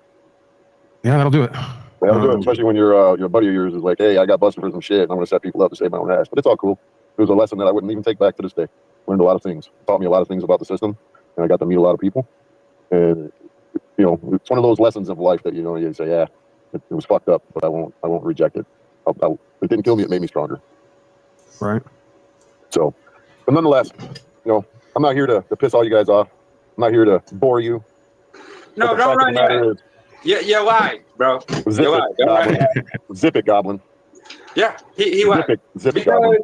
Yeah, that'll do it.
That'll do it, especially when your buddy of yours is like, hey, I got busted for some shit, and I'm going to set people up to save my own ass. But it's all cool. It was a lesson that I wouldn't even take back to this day. Learned a lot of things. Taught me a lot of things about the system, and I got to meet a lot of people. And, you know, it's one of those lessons of life that, you know, you say, yeah, it was fucked up, but I won't reject it. It didn't kill me. It made me stronger.
Right.
So, but nonetheless, you know, I'm not here to piss all you guys off. I'm not here to bore you.
No, don't run yet. You lied, bro. You lied. Don't run yet.
Zip it, Goblin.
Yeah, he lied.
Zip it, Goblin.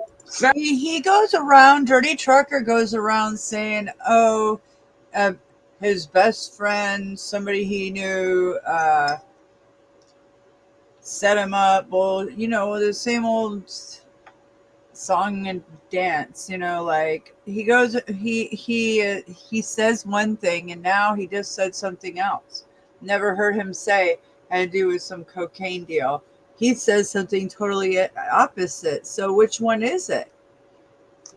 He goes around, Dirty Trucker goes around saying, his best friend, somebody he knew, set him up. Well, you know, the same old song and dance, you know, like he goes, he says one thing and now he just said something else. Never heard him say had to do with some cocaine deal. He says something totally opposite. So which one is it?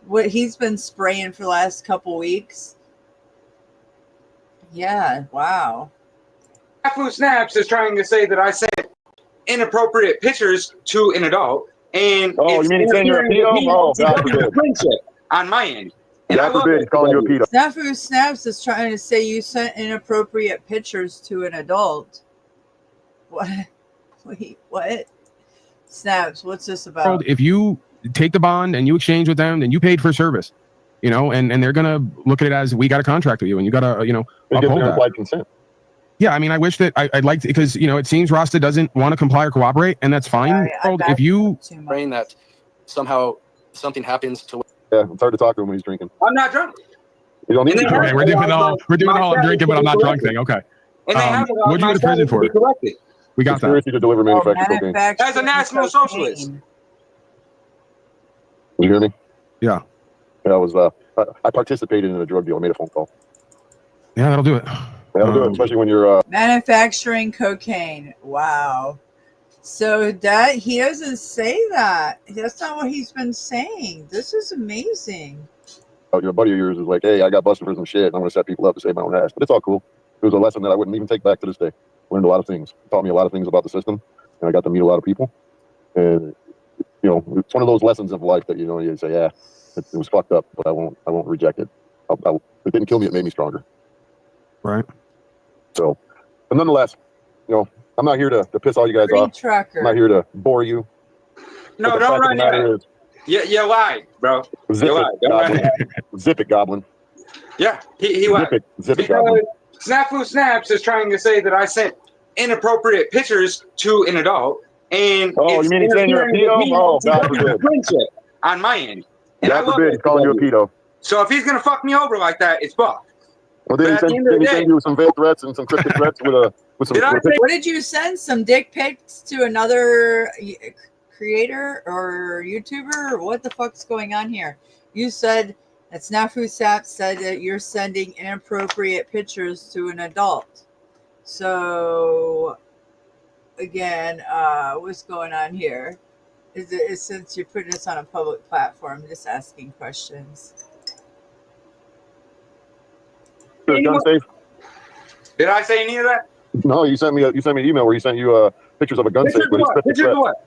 What he's been spraying for the last couple weeks? Yeah, wow.
Snafu Snaps is trying to say that I sent inappropriate pictures to an adult, and
you mean he's saying you're a pedo? Oh, God forbid.
On my end. And
God forbid, he's calling you a pedo.
Snafu Snaps is trying to say you sent inappropriate pictures to an adult. What? Wait, what? Snaps, what's this about?
If you take the bond and you exchange with them, then you paid for service, you know, and they're gonna look at it as we got a contract with you, and you gotta, you know, uphold that.
Implied consent.
Yeah, I mean, I wish that I'd like to, because you know, it seems Rasta doesn't want to comply or cooperate, and that's fine. If you
praying that somehow something happens to.
Yeah, it's hard to talk to him when he's drinking.
I'm not drunk.
You don't need to.
okay, we're doing the whole I'm drinking, but I'm not drunk thing. Okay.
And they have
what'd you go to prison for? We got that.
Conspiracy to deliver manufactured cocaine.
As a national socialist.
You hear me?
Yeah.
Yeah, I was. I participated in a drug deal. I made a phone call.
Yeah, that'll do it.
That'll do it, especially when you're.
Manufacturing cocaine. Wow. So that he doesn't say that. That's not what he's been saying. This is amazing.
Your buddy of yours is like, hey, I got busted for some shit. And I'm going to set people up to save my own ass. But it's all cool. It was a lesson that I wouldn't even take back to this day. Learned a lot of things. It taught me a lot of things about the system, and I got to meet a lot of people. And you know, it's one of those lessons of life that, you know, you say, yeah, it was fucked up, but I won't reject it. It didn't kill me. It made me stronger.
Right.
So, but nonetheless, you know, I'm not here to piss all you guys off.
Trucker.
I'm not here to bore you.
No, don't run it. You lied, bro.
Zip
You lied. Don't run it.
Zip it, Goblin.
Yeah, he lied.
Zip it, Goblin.
Snafu Snaps is trying to say that I sent inappropriate pictures to an adult, and
oh, you mean he's saying you're a pedo? Oh, God forbid.
Friendship on my end. And
God forbid, he's calling you a pedo.
So if he's gonna fuck me over like that, it's fucked.
Well, did he send you some veiled threats and some cryptic threats with some?
What did you send? Some dick pics to another creator or YouTuber? Or what the fuck's going on here? You said that Snafu Sap said that you're sending inappropriate pictures to an adult. So again, what's going on here? Is since you're putting this on a public platform, just asking questions.
Gun safe?
Did I say any of that?
No, you sent me an email where he sent you pictures of a gun safe.
Pictures of what?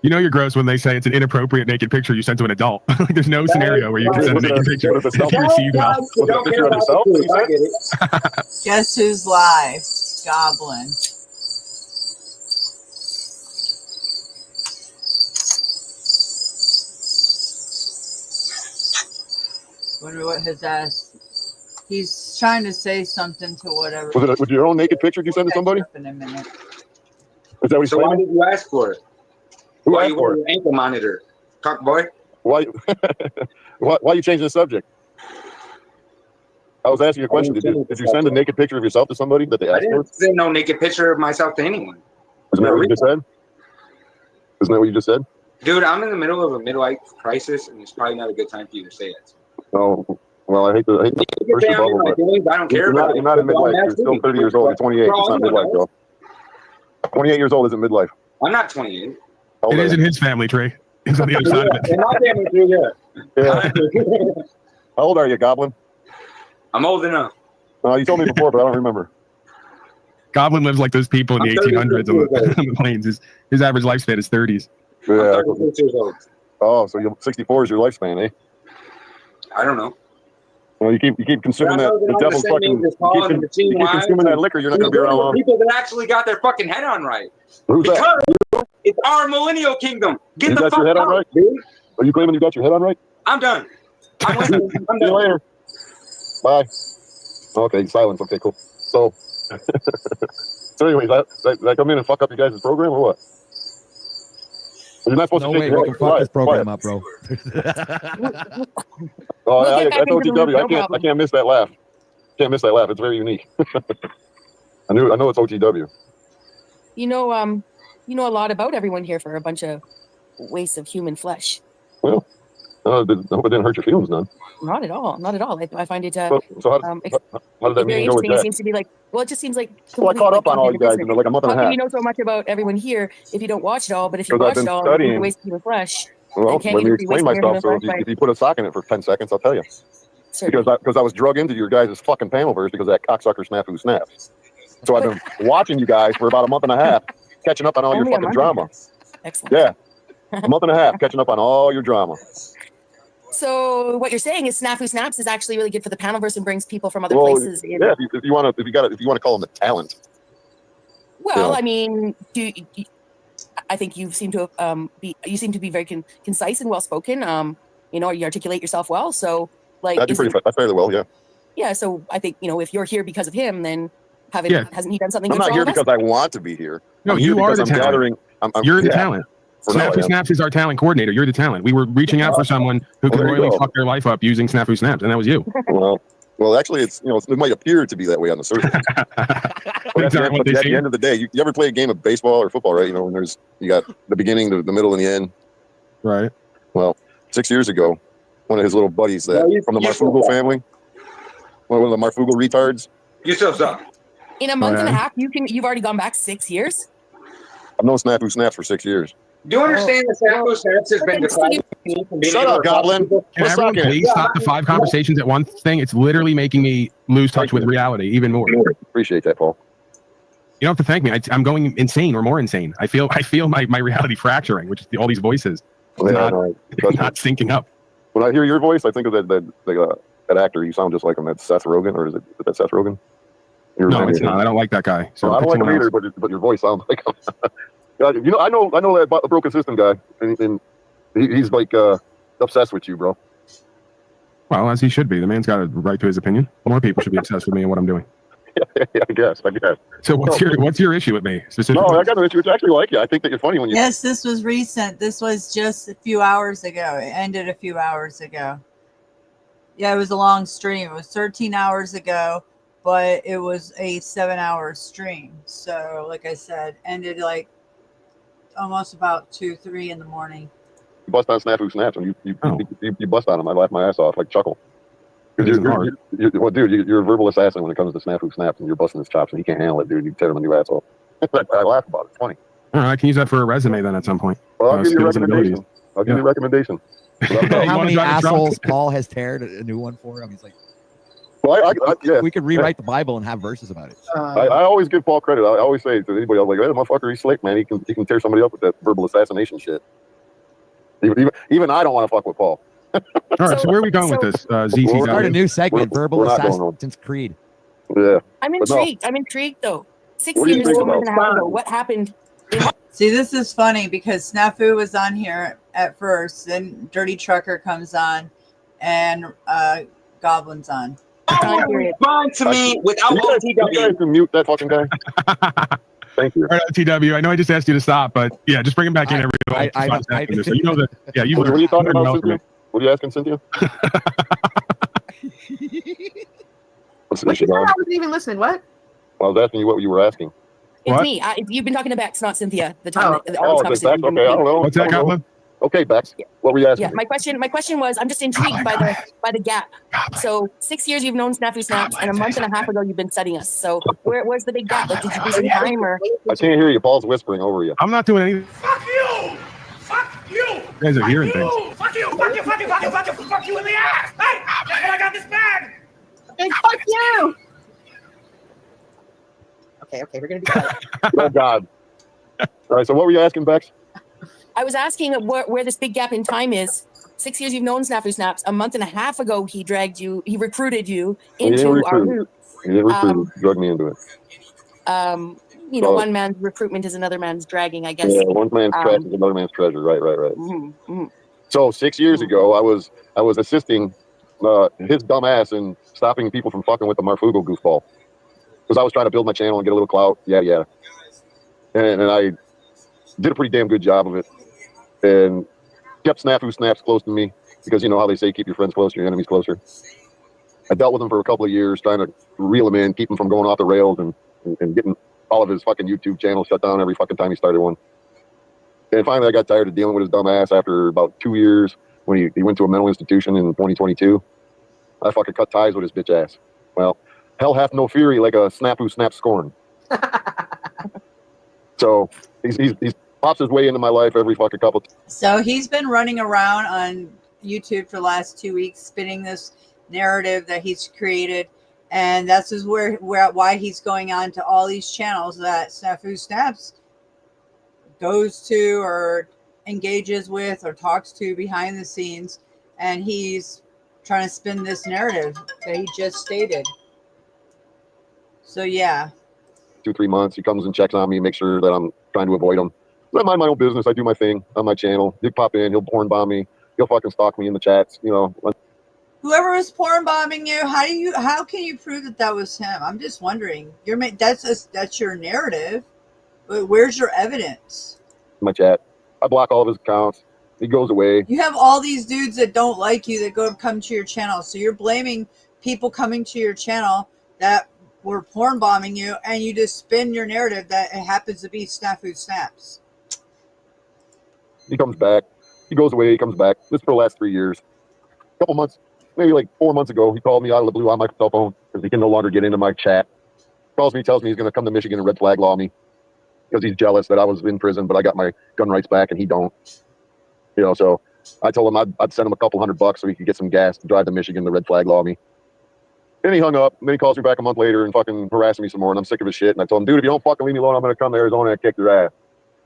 You know you're gross when they say it's an inappropriate naked picture you sent to an adult. Like, there's no scenario where you can send a naked picture if you receive well.
Was it a picture of yourself?
I get it.
Guess who's live? Goblin. Wonder what his ass. He's trying to say something to whatever.
Was it your own naked picture you sent to somebody?
In a minute.
Is that what
so why did you ask for it? Why you wear an ankle monitor, cock boy?
Why? why are you changing the subject? I was asking you a question. Did you send a naked picture of yourself to somebody that they asked for?
I didn't send no naked picture of myself to anyone.
Isn't that what you just said? Isn't that what you just said?
Dude, I'm in the middle of a midlife crisis, and it's probably not a good time for you to say it.
Oh, well, I hate to burst your bubble, but
I don't care about it.
You're not in midlife. You're still 30 years old. You're 28. It's not midlife, bro. 28 years old isn't midlife.
I'm not 28.
It is in his family, Trey. He's on the other side of it.
In my family, too,
yeah. How old are you, Goblin?
I'm old enough.
You told me before, but I don't remember.
Goblin lives like those people in the 1800s on the plains. His average lifespan is 30s.
Yeah.
I'm 36 years old.
Oh, so 64 is your lifespan, eh?
I don't know.
Well, you keep consuming the devil's fucking. You keep consuming that liquor. You're not going to be around long.
People that actually got their fucking head on right.
Who's that?
It's our millennial kingdom. Get
you
the
got
fuck
your head
out,
on right?
dude.
Are you claiming you got your head on right?
I'm done. I'm
See you later. Bye. Okay, silence. Okay, cool. So, anyways, did I come in and fuck up you guys' program or what? You're not supposed
No
to
way,
take
we can fuck this program up, bro.
I told you, W. I can't miss that laugh. Can't miss that laugh. It's very unique. I know it's OTW.
You know a lot about everyone here for a bunch of wastes of human flesh.
Well, I hope it didn't hurt your feelings none.
Not at all. Not at all. I find it.
So how did that mean?
Very interesting. It seems to be like. Well, it just seems like.
Well, I caught up on all you guys in like a month and a
How
half.
can you know so much about everyone here if you don't watch it all? But if you
Because I've
watch it
been
all,
studying.
you're wasting your flesh.
Well,
Can't
let me
you be
explain
wasting your
myself. So
human flesh
if you put a sock in it for 10 seconds, I'll tell you.
Certainly.
Because I was drug into your guys' fucking panel verse because of that cocksucker Snafu Snaps. So I've been watching you guys for about a month and a half, catching up on all your
Only a
fucking
month?
drama.
Excellent.
Yeah, a month and a half, catching up on all your drama.
So what you're saying is Snafu Snaps is actually really good for the panelverse and brings people from other
Well,
places in.
yeah, if you want to call them the talent.
Well,
Yeah.
I mean, I think you seem to be very concise and well spoken. You articulate yourself well. So like,
I do I fairly well, yeah.
Yeah. So I think if you're here because of him, then hasn't he done something?
I'm
good
not
for
here
all of
because
us?
I want to be here.
No,
I'm here
you are
because
the
I'm
talent.
gathering.
You're the
yeah.
talent.
For now,
Snafu Snaps is our talent coordinator. You're the talent. We were reaching out for someone who could
there you
royally
go.
fuck their life up using Snafu Snaps, and that was you.
Well, actually, it's it might appear to be that way on the surface. But at the end of the day, you ever play a game of baseball or football, right? When you got the beginning, the middle, and the end.
Right.
Well, 6 years ago, one of his little buddies from the Marfugal family, one of the Marfugal retards.
You still suck.
In a month and a half, you've already gone back 6 years.
I've known Snafu Snaps for 6 years.
Do you understand that Snafu Snaps has been decided?
Shut up, Goblin.
Can everyone please stop the 5 conversations at one thing? It's literally making me lose touch with reality even more.
Appreciate that, Paul.
You don't have to thank me. I'm going insane or more insane. I feel my reality fracturing, which is all these voices. Not syncing up.
When I hear your voice, I think of that actor. You sound just like him. That's Seth Rogen, or is that Seth Rogen?
No, it's not. I don't like that guy. So
I don't like him either, but your voice sounds like him. I know that broken system guy, and he's like obsessed with you, bro.
Well, as he should be. The man's got a right to his opinion. More people should be obsessed with me and what I'm doing.
Yeah, I guess.
So what's your issue with me specifically?
No, I got no issue. It's actually like you. I think that you're funny when you.
Yes, this was recent. This was just a few hours ago. It ended a few hours ago. Yeah, it was a long stream. It was 13 hours ago, but it was a 7-hour stream. So, like I said, ended like almost about 2-3 in the morning.
You bust on Snafu Snaps, and you bust on him. I laugh my ass off, like chuckle. Well, dude, you're a verbal assassin when it comes to Snafu Snaps, and you're busting his chops, and he can't handle it, dude. You tear him a new asshole. I laugh about it. It's funny.
All right, I can use that for a resume then at some point.
Well, I'll give you a recommendation.
How many assholes Paul has teared a new one for him? He's like,
well,
we could rewrite the Bible and have verses about it.
I always give Paul credit. I always say to anybody else, like, hey, the motherfucker, he's slick, man. He can tear somebody up with that verbal assassination shit. Even I don't want to fuck with Paul.
All right, so where are we going with this?
We'll start a new segment, Verbal Assassin's Creed.
Yeah.
I'm intrigued. I'm intrigued, though. 6 years ago, what happened?
See, this is funny because Snafu was on here at first, then Dirty Trucker comes on, and Goblin's on.
Respond to me without OTW.
You guys can mute that fucking guy. Thank you.
All right, TW. I know I just asked you to stop, but yeah, just bring him back in every
so
you know that. Yeah, you.
What are you talking about, Cynthia? What are you asking, Cynthia?
I wasn't even listening. What?
Well, I was asking you what you were asking.
It's me. You've been talking to Bex, not Cynthia. The time.
It's Bex. Okay, I don't know.
What's that, Goblin?
Okay, Bex. What were you asking?
Yeah, my question was, I'm just intrigued by the gap. So 6 years you've known Snafu Snaps, and a month and a half ago you've been studying us. So where's the big gap? Like, did you do some time or?
I can't hear you. Paul's whispering over you.
I'm not doing anything.
Fuck you! Fuck you!
You guys are hearing things.
Fuck you! Fuck you! Fuck you! Fuck you! Fuck you! Fuck you in the ass! Hey! I got this bag!
Hey, fuck you! Okay, we're gonna be quiet.
Oh God! All right. So what were you asking, Bex?
I was asking where this big gap in time is. 6 years you've known Snafu Snaps. A month and a half ago he recruited you into our route.
He didn't recruit. Drug me into it.
One man's recruitment is another man's dragging, I guess.
Yeah, one man's trash is another man's treasure. Right.
Mm-hmm.
So 6 years ago, I was assisting his dumb ass in stopping people from fucking with the Marfugal goofball, because I was trying to build my channel and get a little clout. Yeah. And I did a pretty damn good job of it, and kept Snafu Snaps close to me, because you know how they say keep your friends close, your enemies closer. I dealt with him for a couple of years, trying to reel him in, keep him from going off the rails, and getting all of his fucking YouTube channels shut down every fucking time he started one. And finally, I got tired of dealing with his dumb ass after about 2 years when he went to a mental institution in 2022. I fucking cut ties with his bitch ass. Well, hell hath no fury like a Snafu Snap scorn. So he's pops his way into my life every fucking couple.
So he's been running around on YouTube for the last 2 weeks, spinning this narrative that he's created, and that's why he's going on to all these channels that Snafu Snaps goes to or engages with or talks to behind the scenes, and he's trying to spin this narrative that he just stated. So yeah.
2-3 months, he comes and checks on me, makes sure that I'm trying to avoid him. I mind my own business. I do my thing on my channel. He'll pop in. He'll porn bomb me. He'll fucking stalk me in the chats. You know.
Whoever was porn bombing you, how can you prove that that was him? I'm just wondering. That's your narrative, but where's your evidence?
My chat. I block all of his accounts. He goes away.
You have all these dudes that don't like you that come to your channel, so you're blaming people coming to your channel that were porn bombing you, and you just spin your narrative that it happens to be Snafu Snaps.
He comes back. He goes away. He comes back. This for the last 3 years. A couple months, maybe like 4 months ago, he called me out of the blue on my cell phone because he can no longer get into my chat. Calls me, tells me he's going to come to Michigan and red flag law me because he's jealous that I was in prison, but I got my gun rights back and he don't. You know, so I told him I'd send him a couple $100 so he could get some gas to drive to Michigan to red flag law me. And he hung up. And then he calls me back a month later and fucking harassing me some more. And I'm sick of his shit. And I told him, dude, if you don't fucking leave me alone, I'm going to come to Arizona and kick your ass.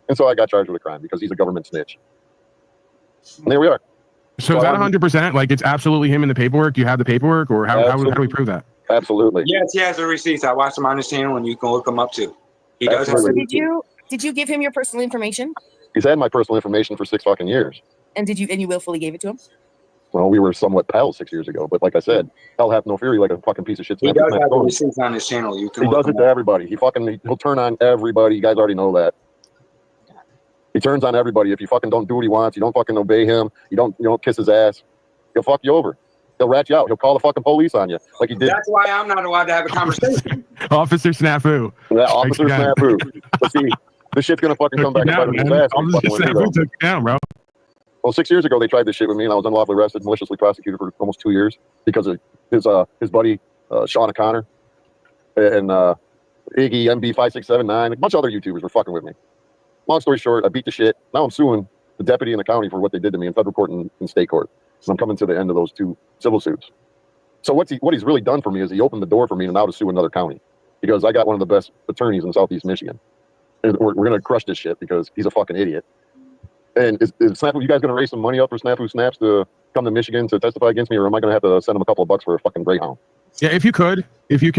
And so I got charged with a crime because he's a government snitch. And there we are.
So is that 100%? Like it's absolutely him in the paperwork? Do you have the paperwork, or how do we prove that?
Absolutely.
Yes, he has the receipts. I watched him on his channel, and you can look him up too. He does have.
Did you give him your personal information?
He's had my personal information for 6 fucking years.
And you willfully gave it to him?
Well, we were somewhat pals 6 years ago, but like I said, hell hath no fury like a fucking piece of shit.
He does have the receipts on his channel. You can.
He does it to everybody. He'll turn on everybody. You guys already know that. He turns on everybody. If you fucking don't do what he wants, you don't fucking obey him, you don't kiss his ass, he'll fuck you over. He'll rat you out. He'll call the fucking police on you, like he did.
That's why I'm not allowed to have a conversation.
Officer Snafu.
Yeah, Officer Snafu. But see, this shit's gonna fucking come back and bite him in his ass.
Officer Snafu took it down, bro.
Well, 6 years ago they tried this shit with me, and I was unlawfully arrested, maliciously prosecuted for almost 2 years because of his buddy Sean O'Connor and Iggy MB5679, a bunch of other YouTubers were fucking with me. Long story short, I beat the shit. Now I'm suing the deputy in the county for what they did to me in federal court and in state court. And I'm coming to the end of those 2 civil suits. So what he's really done for me is he opened the door for me now to sue another county because I got one of the best attorneys in Southeast Michigan. And we're going to crush this shit because he's a fucking idiot. And is Snafu, you guys going to raise some money up for Snafu Snaps to come to Michigan to testify against me, or am I going to have to send him a couple of bucks for a fucking Greyhound?
Yeah, if you could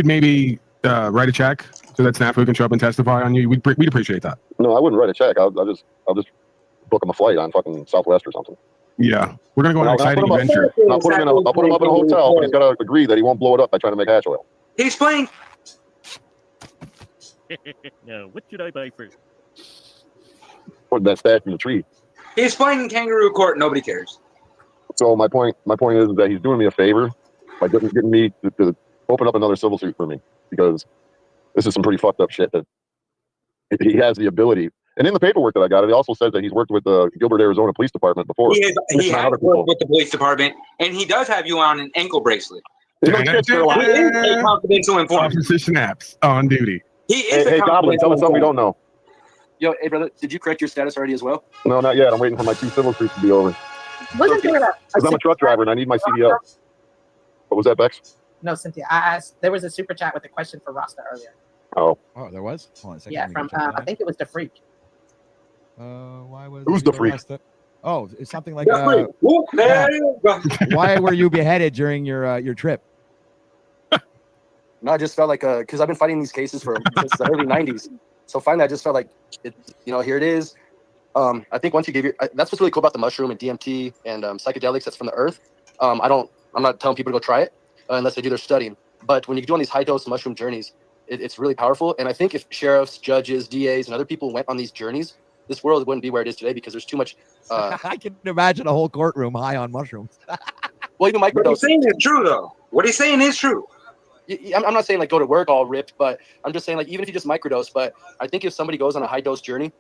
maybe write a check so that Snafu can show up and testify on you, we'd appreciate that.
No, I wouldn't write a check. I'll just book him a flight on fucking Southwest or something.
Yeah, we're gonna go on an exciting adventure.
I'll put him up in a hotel, but he's got to agree that he won't blow it up by trying to make hash oil.
He's playing.
No, what should I buy first?
Put that stash in the tree.
He's playing kangaroo court. Nobody cares.
So my point is that he's doing me a favor by getting me to open up another civil suit for me because this is some pretty fucked up shit that he has the ability. And in the paperwork that I got, it also says that he's worked with the Gilbert, Arizona Police Department before.
He has worked with the police department, and he does have you on an ankle bracelet. He is a confidential informant.
Officer Snaps on duty.
He is
hey, Goblin, tell us something we don't know.
Yo, hey brother, did you correct your status already as well?
No, not yet. I'm waiting for my 2 civil suits to be over.
Wasn't there
Because I'm a truck driver and I need my CDL. What was that, Bex?
No, Cynthia. I asked. There was a super chat with a question for Rasta earlier.
Oh,
there was. Hold on a second.
Yeah, from I think it was the freak.
Why was
who's the freak?
Oh, it's something like
Why
were you beheaded during your trip?
No, I just felt like because I've been fighting these cases since the early '90s. So finally, I just felt like here it is. I think once you give that's what's really cool about the mushroom and DMT and psychedelics that's from the earth. I'm not telling people to go try it unless they do their studying. But when you go on these high dose mushroom journeys, it's really powerful. And I think if sheriffs, judges, DAs, and other people went on these journeys, this world wouldn't be where it is today because there's too much.
I can imagine a whole courtroom high on mushrooms.
Well, even
What he's saying is true, though. What he's saying is true.
I'm not saying like go to work all ripped, but I'm just saying like even if you just microdose. But I think if somebody goes on a high dose journey,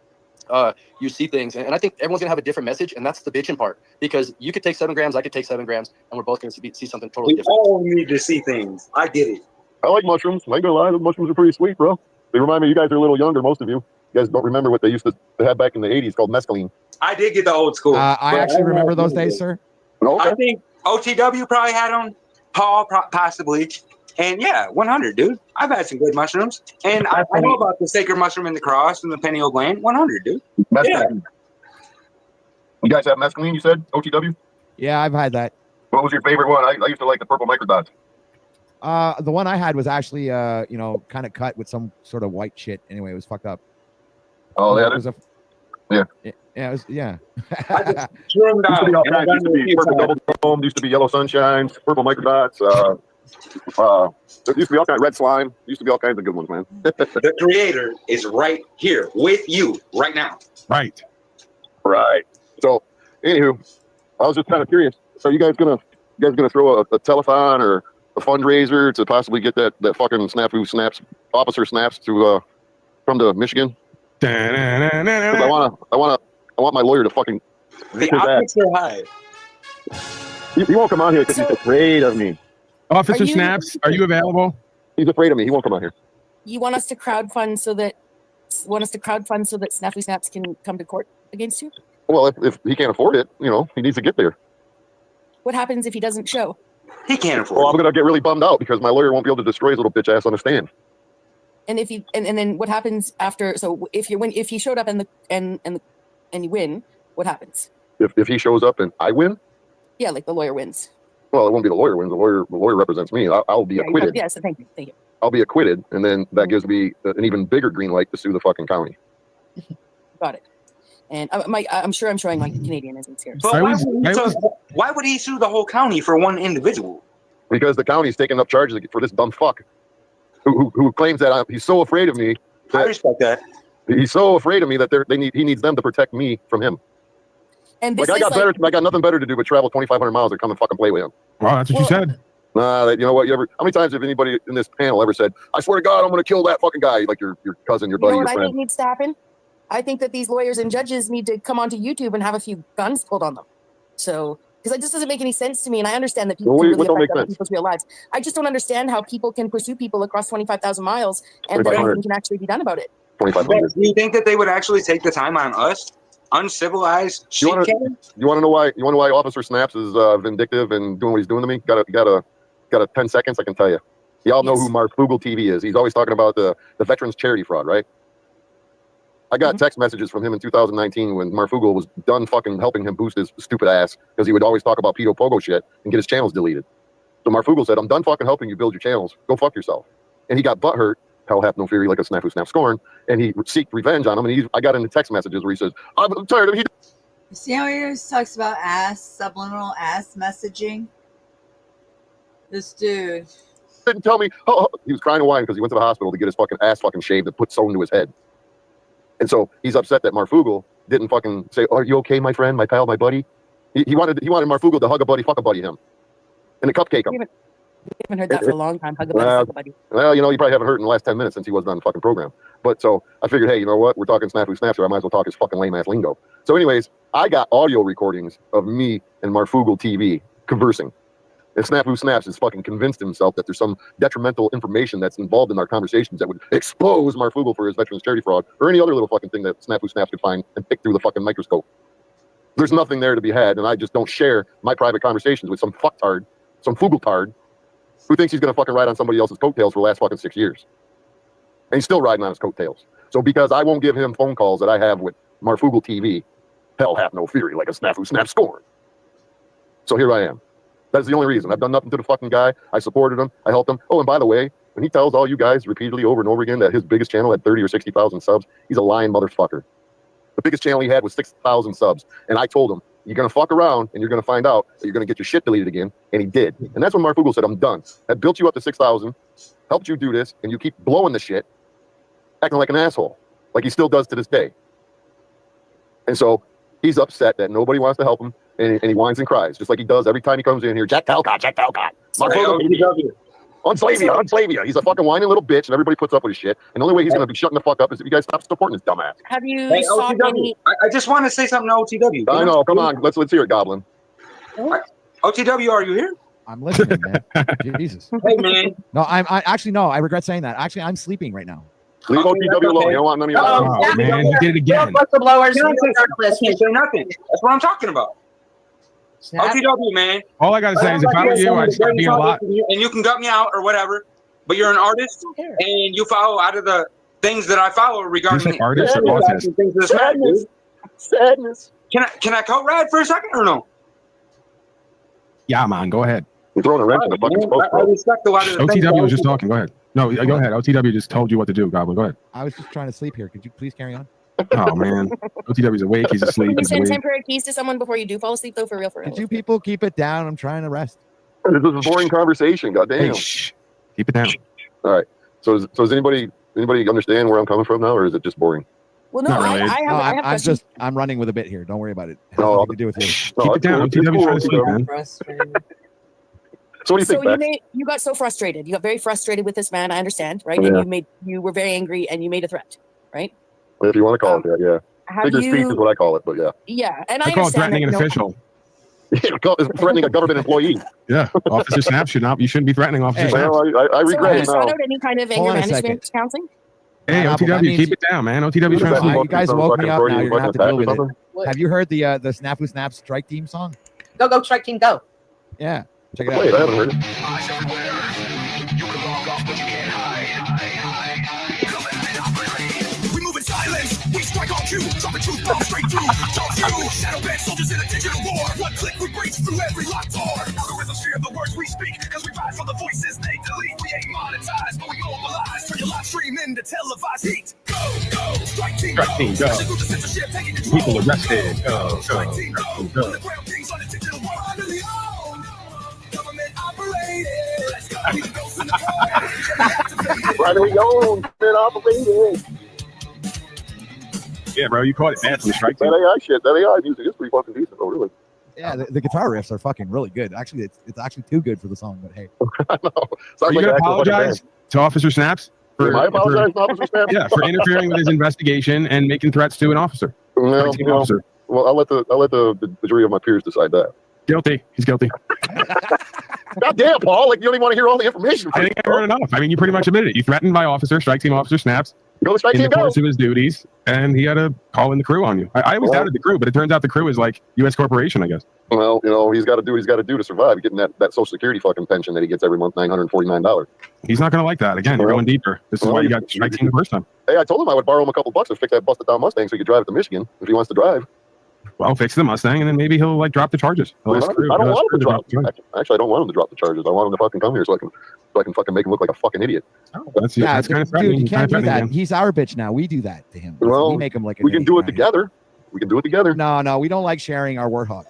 you see things, and I think everyone's gonna have a different message, and that's the bitching part. Because you could take 7 grams, I could take 7 grams, and we're both gonna see something totally
We
different.
all need to see things. I get it.
I like mushrooms. I ain't gonna lie, the mushrooms are pretty sweet, bro. They remind me, you guys are a little younger, most of you. You guys don't remember what they used to have back in the 80s called mescaline.
I did get the old school.
I actually remember those days, sir.
Okay.
I think OTW probably had them. Paul possibly. And yeah, 100, dude. I've had some good mushrooms. And I know about the sacred mushroom in the cross and the pineal gland. 100, dude.
Mescaline.
Yeah.
You guys have mescaline, you said? OTW?
Yeah, I've had that.
What was your favorite one? I used to like the purple microdots.
The one I had was actually, kind of cut with some sort of white shit. Anyway, it was fucked up.
Oh,
it
that
was
Yeah.
Yeah, it was, yeah.
I just trimmed
Used to
out.
be all
and I've
kinds.
done
Used to
it a
be
few
purple
times.
double dome. Used to be yellow sunshines, purple microdots. There used to be all kinds of red slime. Used to be all kinds of good ones, man.
The creator is right here with you right now.
Right.
Right. So, anywho, I was just kind of curious. So, you guys gonna throw a telethon or a fundraiser to possibly get that fucking Snafu Snaps Officer Snaps to come to Michigan? 'Cause I want my lawyer to fucking
The optics are high.
He won't come out here because he's afraid of me.
Officer Snaps, are you available?
He's afraid of me. He won't come out here.
You want us to crowdfund so that Snafu Snaps can come to court against you?
Well, if he can't afford it, he needs to get there.
What happens if he doesn't show?
He can't afford
Well, I'm gonna get really bummed out because my lawyer won't be able to destroy his little bitch ass on the stand.
And if and then what happens after? So if he showed up and you win, what happens?
If he shows up and I win,
Yeah, like the lawyer wins.
well, it won't be the lawyer wins. The lawyer represents me. I'll be acquitted.
Yes, thank you.
I'll be acquitted, and then that gives me an even bigger green light to sue the fucking county.
Got it. And I'm sure I'm showing my Canadianisms here.
But why would he sue the whole county for one individual?
Because the county's taking up charges for this dumb fuck who claims that he's so afraid of me.
I respect that.
He's so afraid of me that he needs them to protect me from him.
And
I got nothing better to do but travel 2,500 miles to come and fucking play with him.
Well, that's what you said.
Nah, you know what? How many times have anybody in this panel ever said, "I swear to God, I'm going to kill that fucking guy," like your cousin, your buddy,
You know
your
what I
friend?
think needs to happen? I think that these lawyers and judges need to come onto YouTube and have a few guns pulled on them. So, because it just doesn't make any sense to me, and I understand that people
Well,
can
what don't
really affect
make
other
sense?
people's real lives. I just don't understand how people can pursue people across 25,000 miles and that
2,500.
nothing can actually be done about it.
2,500.
Do you think that they would actually take the time on us, uncivilized
You want
sheep
to know why? You want to know why Officer Snaps is vindictive and doing what he's doing to me? Got a 10 seconds? I can tell you. Y'all know who Marfoogle TV is. He's always talking about the veterans charity fraud, right? I got text messages from him in 2019 when Marfoogle was done fucking helping him boost his stupid ass because he would always talk about pedo pogo shit and get his channels deleted. So Marfoogle said, "I'm done fucking helping you build your channels. Go fuck yourself." And he got butthurt, hell hath no fury like a Snafu Snap scorn, and he seeked revenge on him. And I got into text messages where he says, "I'm tired of he."
You see how he always talks about subliminal ass messaging? This dude
didn't tell me. He was crying and whining because he went to the hospital to get his fucking ass fucking shaved and put sewn to his head. And so he's upset that Marfoogle didn't fucking say, "Are you okay, my friend, my pal, my buddy?" He wanted Marfoogle to hug a buddy, fuck a buddy him, and a cupcake him.
We haven't heard that for a long time. Hug a buddy, fuck a buddy.
Well, you probably haven't heard in the last 10 minutes since he wasn't on the fucking program. But so I figured, hey, you know what? We're talking Snafu Snaps, so I might as well talk his fucking lame ass lingo. So anyways, I got audio recordings of me and Marfoogle TV conversing. And Snafu Snaps has fucking convinced himself that there's some detrimental information that's involved in our conversations that would expose Marfoogle for his veterans charity fraud or any other little fucking thing that Snafu Snaps could find and pick through the fucking microscope. There's nothing there to be had, and I just don't share my private conversations with some fucktard, some Foogle-tard, who thinks he's going to fucking ride on somebody else's coattails for the last fucking 6 years. And he's still riding on his coattails. So because I won't give him phone calls that I have with Marfoogle TV, hell hath no fury like a Snafu Snap scorn. So here I am. That's the only reason. I've done nothing to the fucking guy. I supported him. I helped him. Oh, and by the way, when he tells all you guys repeatedly over and over again that his biggest channel had 30 or 60,000 subs, he's a lying motherfucker. The biggest channel he had was 6,000 subs. And I told him, you're going to fuck around and you're going to find out that you're going to get your shit deleted again. And he did. And that's when Marfoogle said, "I'm done. I built you up to 6,000, helped you do this, and you keep blowing the shit, acting like an asshole, like he still does to this day." And so he's upset that nobody wants to help him. And he whines and cries, just like he does every time he comes in here. Jack Talcott, Jack Talcott. Unslavia. He's a fucking whining little bitch, and everybody puts up with his shit. And the only way he's going to be shutting the fuck up is if you guys stop supporting his dumb ass.
Have you
Hey,
saw
OTW,
any?
I just want to say something to OTW.
I know. Come on. Let's hear it, Goblin.
OTW, are you here?
I'm listening, man. Jesus.
Hey, man.
No, I actually no. I regret saying that. Actually, I'm sleeping right now.
Leave OTW alone. You don't want none of your.
Oh, man, you did it again.
Whistleblowers.
Can't say nothing. That's what I'm talking about. OTW, man.
All I gotta say is, if I were you, I'd start being a lot.
And you can gut me out or whatever, but you're an artist and you follow out of the things that I follow regarding
You're an artist or autist?
Sadness. Can I code rad for a second or no?
Yeah, man, go ahead.
You're throwing a wrench in the fucking spoke.
I respect a lot of the things
OTW was just talking. Go ahead. No, go ahead. OTW just told you what to do, Goblin. Go ahead.
I was just trying to sleep here. Could you please carry on?
Oh man, OTW's awake. He's asleep.
Can you
He's
send
awake.
temporary keys to someone before you do fall asleep, though? For real, for real.
Could you people keep it down? I'm trying to rest.
This is a boring conversation. Goddamn.
Hey, shh. Keep it down.
All right. So does anybody understand where I'm coming from now, or is it just boring?
Well, no,
Not really.
I have questions.
I'm running with a bit here. Don't worry about it. It has
No,
nothing to do with you.
Keep it down. OTW's trying to sleep, man.
So what do you think,
So
Bex?
you got so frustrated. You got very frustrated with this man. I understand, right?
Yeah.
And you were very angry, and you made a threat, right?
If you want to call it that, yeah.
Have
Figure speech is
you?
what I call it, but yeah.
Yeah, and I
I call it
understand
threatening an
that,
official.
It's threatening a government employee.
Yeah, Officer Snap should not. You shouldn't be threatening Officer
Hey.
Snap.
Well, I
So
regret
have you
it
sought
now.
out any kind of
Hold
anger
on a
management counseling?
Hey,
Apple, that
OTW,
means-
keep it down, man. OTW's trying to sleep.
You guys woke me up now. You're gonna have to deal with it.
What?
Have you heard the Snafu Snap strike team song?
Go, strike team, go.
Yeah, check it
Wait, I
out.
haven't heard it.
We move in silence. We strike on cue. Dropping truth bomb straight through. Don't you? Shadow band soldiers in a digital war. One click, we breach through every locked door. Algorithms fear the words we speak, because we ride for the voices they delete. We ain't monetized, but we mobilize. Turn your live stream into televised heat. Go, strike team, go.
Strike team, go.
Smashing through the censorship, taking control.
People arrested. Go,
Strike
go,
team,
go,
go.
go.
When the ground kings on the digital world. Under the own government operated. Let's go. Keep the ghosts in the void.
Right, we go. Been operated.
Yeah, bro, you caught it bad from the strike team.
That AI shit, that AI music is pretty fucking decent, though, really.
Yeah, the guitar riffs are fucking really good. Actually, it's actually too good for the song. But hey,
I know.
Are
Sounds
you
like
gonna
an actual fucking
apologize to Officer Snaps?
band. Am I apologize, Officer Snap?
Yeah, for interfering with his investigation and making threats to an officer.
Well,
Strike team officer.
well, I'll let the jury of my peers decide that.
Guilty. He's guilty.
God damn, Paul! Like you don't even want to hear all the information.
I think I heard enough. I mean, you pretty much admitted it. You threatened my officer, strike team officer Snaps,
Go to strike
in
team,
the
go.
course of his duties, and he had to call in the crew on you. I always
Well-
doubted the crew, but it turns out the crew is like U.S. corporation, I guess.
Well, he's got to do what he's got to do to survive. Getting that Social Security fucking pension that he gets every month, $949.
He's not going to like that. Again, you're
Well-
going deeper. This is
well,
why you
you-
got strike team the first time.
Hey, I told him I would borrow him a couple bucks to fix that busted down Mustang so he could drive it to Michigan if he wants to drive.
Well, fix the Mustang, and then maybe he'll like drop the charges. He'll
I
ask crew-
don't
he'll ask
want him
crew
to drop.
the charges.
Actually, I don't want him to drop the charges. I want him to fucking come here so I can fucking make him look like a fucking idiot.
That's
yeah,
kind of
dude,
threatening.
you can't do
Kinda
that.
threatening,
He's our bitch now. We do that to him.
Well,
we make him like
We can do it together. We can do it together.
No, we don't like sharing our warthog.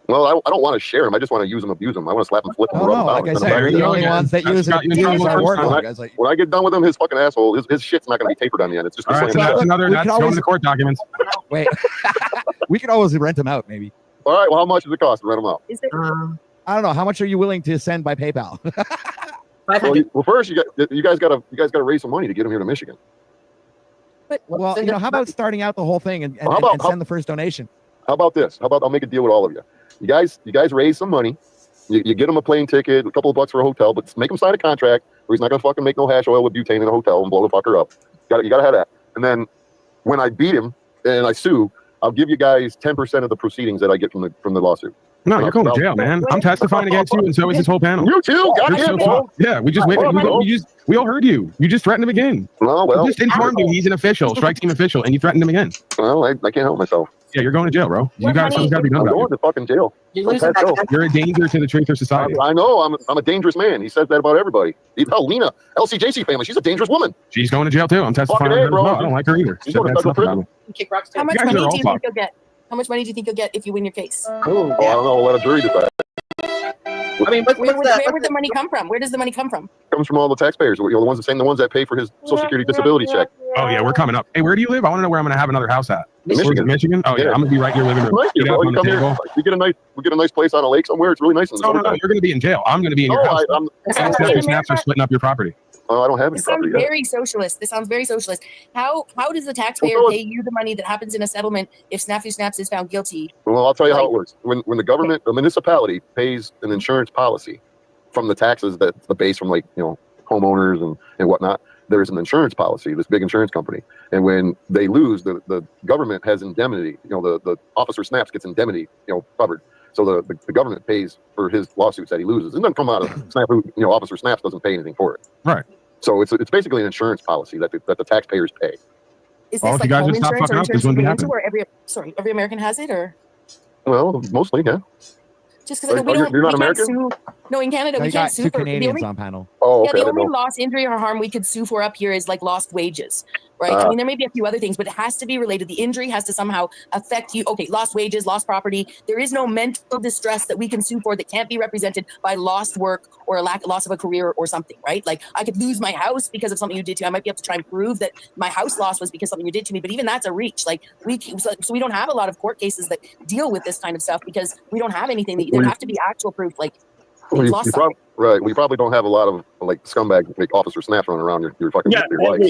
Well, I don't want to share him. I just want to use him, abuse him. I want to slap him, flip him,
No,
rub
no,
him
like
down.
I
Send him
said,
back
we're
to
the
the
only
house.
ones that
That's
use
got you in
use
trouble
our
the first time.
warthog. I was like,
When I get done with him, his fucking asshole, his shit's not going to be tapered on the end. It's just
All
going
right,
to
so that's
look,
another.
we
That's
can
going
always-
to court documents.
wait, we could always rent him out, maybe.
All right, well, how much does it cost to rent him out?
Is there?
I don't know. How much are you willing to send by PayPal?
500.
Well, first you guys got to raise some money to get him here to Michigan.
But
well, how about starting out the whole thing and
How about-
send the first donation?
How about this? How about I'll make a deal with all of you? You guys raise some money. You get him a plane ticket, a couple of bucks for a hotel, but make him sign a contract where he's not gonna fucking make no hash oil with butane in a hotel and blow the fucker up. You gotta have that. And then when I beat him and I sue, I'll give you guys 10% of the proceedings that I get from the lawsuit.
No, you're going to jail, man. I'm testifying against you, and so is this whole panel.
You too.
You're
Goddamn,
so
Paul.
fucked. Yeah, we just wait. We all heard you. You just threatened him again.
Oh, well.
We just informed you he's an official, strike team official, and you threatened him again.
Well, I can't help myself.
Yeah, you're going to jail, bro. You got something's got to be done
I'm
about
going
you.
to fucking jail.
You're
I'm
losing
past go.
You're a danger to the Truther Society.
I know. I'm a dangerous man. He says that about everybody. Hell, Lena, LCJC family. She's a dangerous woman.
She's going to jail too. I'm testifying
Fucking
on
A,
her as
bro.
well. I don't like her either.
She's
Said
going to
bad
federal
stuff about
prison.
me.
Kick rocks
How
too.
much
guys
money
are
do
all
you think
fucked.
you'll get? How much money do you think you'll get if you win your case?
Well, I don't know. I'll let a jury decide.
I mean,
Where would the money come from? Where does the money come from?
It comes from all the taxpayers. The ones that pay for his Social Security disability check.
Oh yeah, we're coming up. Hey, where do you live? I want to know where I'm going to have another house at.
Michigan.
Michigan? Oh yeah,
Yeah.
I'm going to be right in your living room.
Nice,
Get
bro.
up
You
on the
come here.
table.
We get a nice place on a lake somewhere. It's really nice. In the
No,
summertime.
you're going to be in jail. I'm going to be in your
No,
house.
I'm.
This
And
sounds
Snap
very
and Snaps are splitting up your property.
I don't have any
This sounds
property yet.
very socialist. This sounds very socialist. How does the taxpayer
Well,
pay you the money that happens in a settlement if Snafu Snaps is found guilty?
Well, I'll tell you how it works. When the government, the municipality pays an insurance policy from the taxes that's the base from homeowners and whatnot. There's an insurance policy, this big insurance company, and when they lose, the government has indemnity. The Officer Snaps gets indemnity, covered. So the government pays for his lawsuits that he loses. It doesn't come out of Snafu. Officer Snaps doesn't pay anything for it.
Right.
So it's basically an insurance policy that the taxpayers pay.
Is
Well,
this
if you
like
guys
home
would stop
insurance or
fucking up, this
insurance
wouldn't be
community
happening.
where every American has it, or
Well, mostly, yeah.
just because
You're not
we can't
American?
sue? No, in Canada
No,
we
you got
can't sue
two
for the
Canadians
only,
on panel.
Oh,
yeah,
okay.
the
I
only
didn't know.
loss, injury, or harm we could sue for up here is like lost wages. right? I mean, there may be a few other things, but it has to be related. The injury has to somehow affect you. Okay, lost wages, lost property. There is no mental distress that we can sue for that can't be represented by lost work or a loss of a career or something, right? Like I could lose my house because of something you did to me. I might be able to try and prove that my house loss was because something you did to me, but even that's a reach. Like so we don't have a lot of court cases that deal with this kind of stuff because we don't have anything that there have to be actual proof. Like lost something.
Right, we probably don't have a lot of like scumbag like officer snaps running around your fucking your life.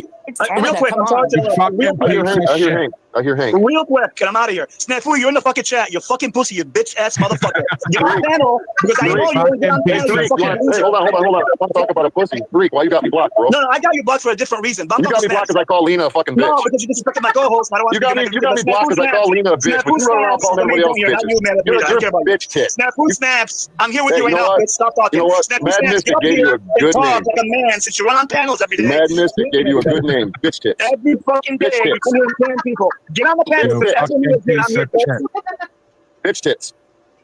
Real quick, I'm sorry to
I hear Hank.
Real quick, and I'm out of here. Snafu, you're in the fucking chat. You fucking pussy, you bitch ass motherfucker. Get on panel because I know you're on panel.
Hey, hold on. I want to talk about a pussy. Freak, why you got me blocked, bro?
No, I got you blocked for a different reason.
You got me blocked because I call Lena a fucking bitch.
No, because you disrespected my co-host. I don't want
you got me blocked because I call Lena a bitch. But you run around calling everybody else bitches. You're a bitch tit.
Snafu Snaps, I'm here with you right now, bitch. Stop talking.
You know what?
Snafu
Mad
Snaps,
Mystic gave you a good name.
like a man since you run on panels every day.
Mad Mystic gave you a good name, bitch tit.
Every fucking day, you come here and people. Get on the panel.
Bitch tits.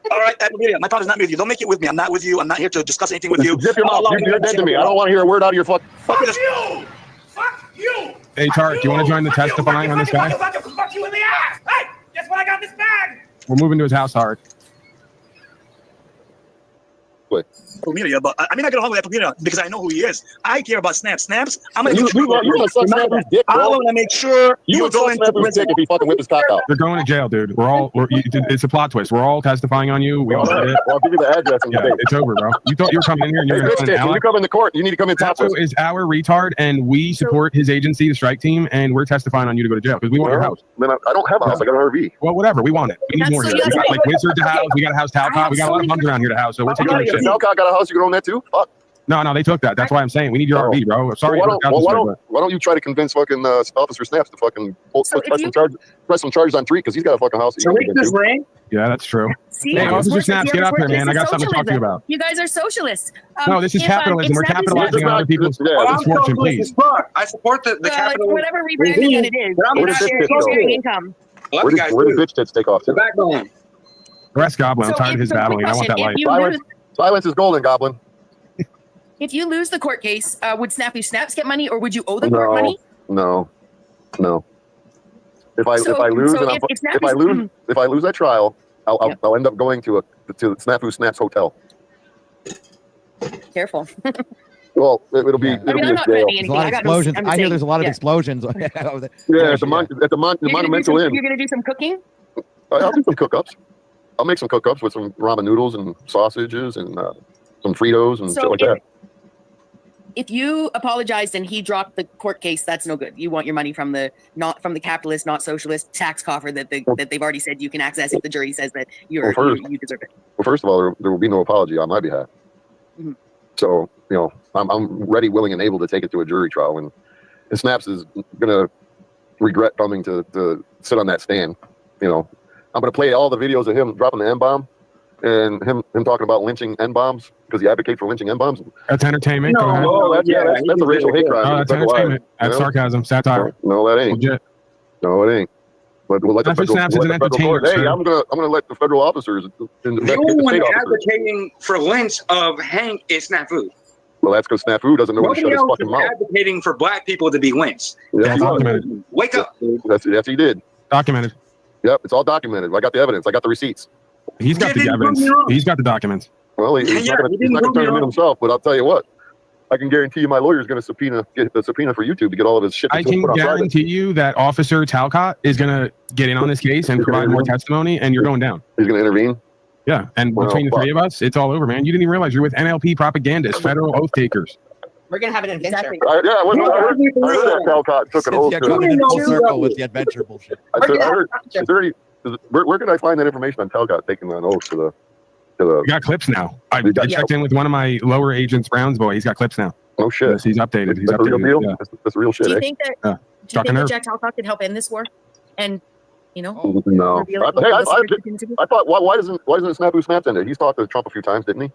All right, my problem is not with you. Don't make it with me. I'm not with you. I'm not here to discuss anything with you.
Zip your mouth. You're dead to me. I don't want to hear a word out of your fuck.
Fuck you! Fuck you!
Hey, Tarek, do you want to join the testifying on this guy?
Fuck you in the ass! Hey! Guess what I got in this bag?
We're moving to his house, Tarek.
Pumilia, but I'm not gonna hold with that Pumilia because I know who he is. I care about Snaps. I'm gonna
you gonna suck Snappy's dick, bro.
I want to make sure
you go into prison if he fucking whip his cock out.
They're going to jail, dude. It's a plot twist. We're all testifying on you. We all did it.
I'll give you the address.
Yeah, it's over, bro. You thought you were coming in here and you're
going to you come in the court. You need to come in top.
Is our retard, and we support his agency, the strike team, and we're testifying on you to go to jail because we want your house.
Man, I don't have a house. I got an RV.
Well, whatever. We want it. We need more here. We got like Wizard to house. We got a house Talcott. We got a lot of bums around here to house. So we're taking your shit.
Talcott got a house. You can own that too. Fuck.
No, they took that. That's why I'm saying we need your RV, bro. Sorry.
Why don't you try to convince fucking Officer Snaps to fucking press some charges on Tariq because he's got a fucking house.
Yeah, that's true.
See,
hey, Officer Snaps, get up here, man. I got something to talk to you about.
You guys are socialists.
No, this is capitalism. We're capitalizing on other people's misfortune, please.
I support the capital.
Whatever rebranding it is. Sharing income.
Where did bitch tits take off?
The backbone.
Rest Goblin. I'm tired of his battling. I want that life.
Silence is golden, Goblin.
If you lose the court case, would Snappy Snaps get money, or would you owe the court money?
No. If I lose that trial, I'll end up going to Snafu Snaps hotel.
Careful.
Well, it'll be.
I'm not
jail.
There's a lot of explosions. I hear there's a lot of explosions.
Yeah, at the Monumental Inn.
You're gonna do some cooking.
I'll do some cook-ups. I'll make some cook-ups with some ramen noodles and sausages and some Fritos and shit like that.
If you apologized and he dropped the court case, that's no good. You want your money from the capitalist, not socialist tax coffer that they've already said you can access if the jury says that you deserve it.
Well, first of all, there will be no apology on my behalf.
Mm-hmm.
So I'm ready, willing, and able to take it to a jury trial, and Snaps is gonna regret coming to sit on that stand. I'm gonna play all the videos of him dropping the N-bomb. And him talking about lynching N-bombs because he advocates for lynching N-bombs.
That's entertainment.
No, that's a racial hate crime.
No, that's entertainment. That's sarcasm, satire.
No, that ain't.
Legit.
No, it ain't. But we'll let the federal, hey, I'm gonna let the federal officers.
The only one advocating for lynch of Hank is Snafu.
Well, that's because Snafu doesn't know when to shut his fucking mouth.
Advocating for black people to be lynched.
Yeah,
documented.
Wake up.
That's he did.
Documented.
Yep, it's all documented. I got the evidence. I got the receipts.
He's got the evidence. He's got the documents.
Well, he's not going to turn them in himself, but I'll tell you what. I can guarantee you my lawyer is going to get the subpoena for YouTube to get all of his shit.
I can guarantee you that Officer Talcott is going to get in on this case and provide more testimony, and you're going down.
He's going to intervene?
Yeah, and between the three of us, it's all over, man. You didn't even realize you're with NLP propagandists, federal oath takers.
We're going to have an adventure.
I heard that Talcott took an oath.
Full circle with the adventure bullshit.
Where can I find that information on Talcott taking an oath to the?
We got clips now. I checked in with one of my lower agents, Brown's boy. He's got clips now.
Oh shit!
Yes, he's updated. He's
that's
updated.
Real deal?
Yeah.
That's real shit.
Do you think that?
Jack
Talcott could help end this war? And
no. I thought why doesn't Snafu Snaps end it? He's talked to Trump a few times, didn't he?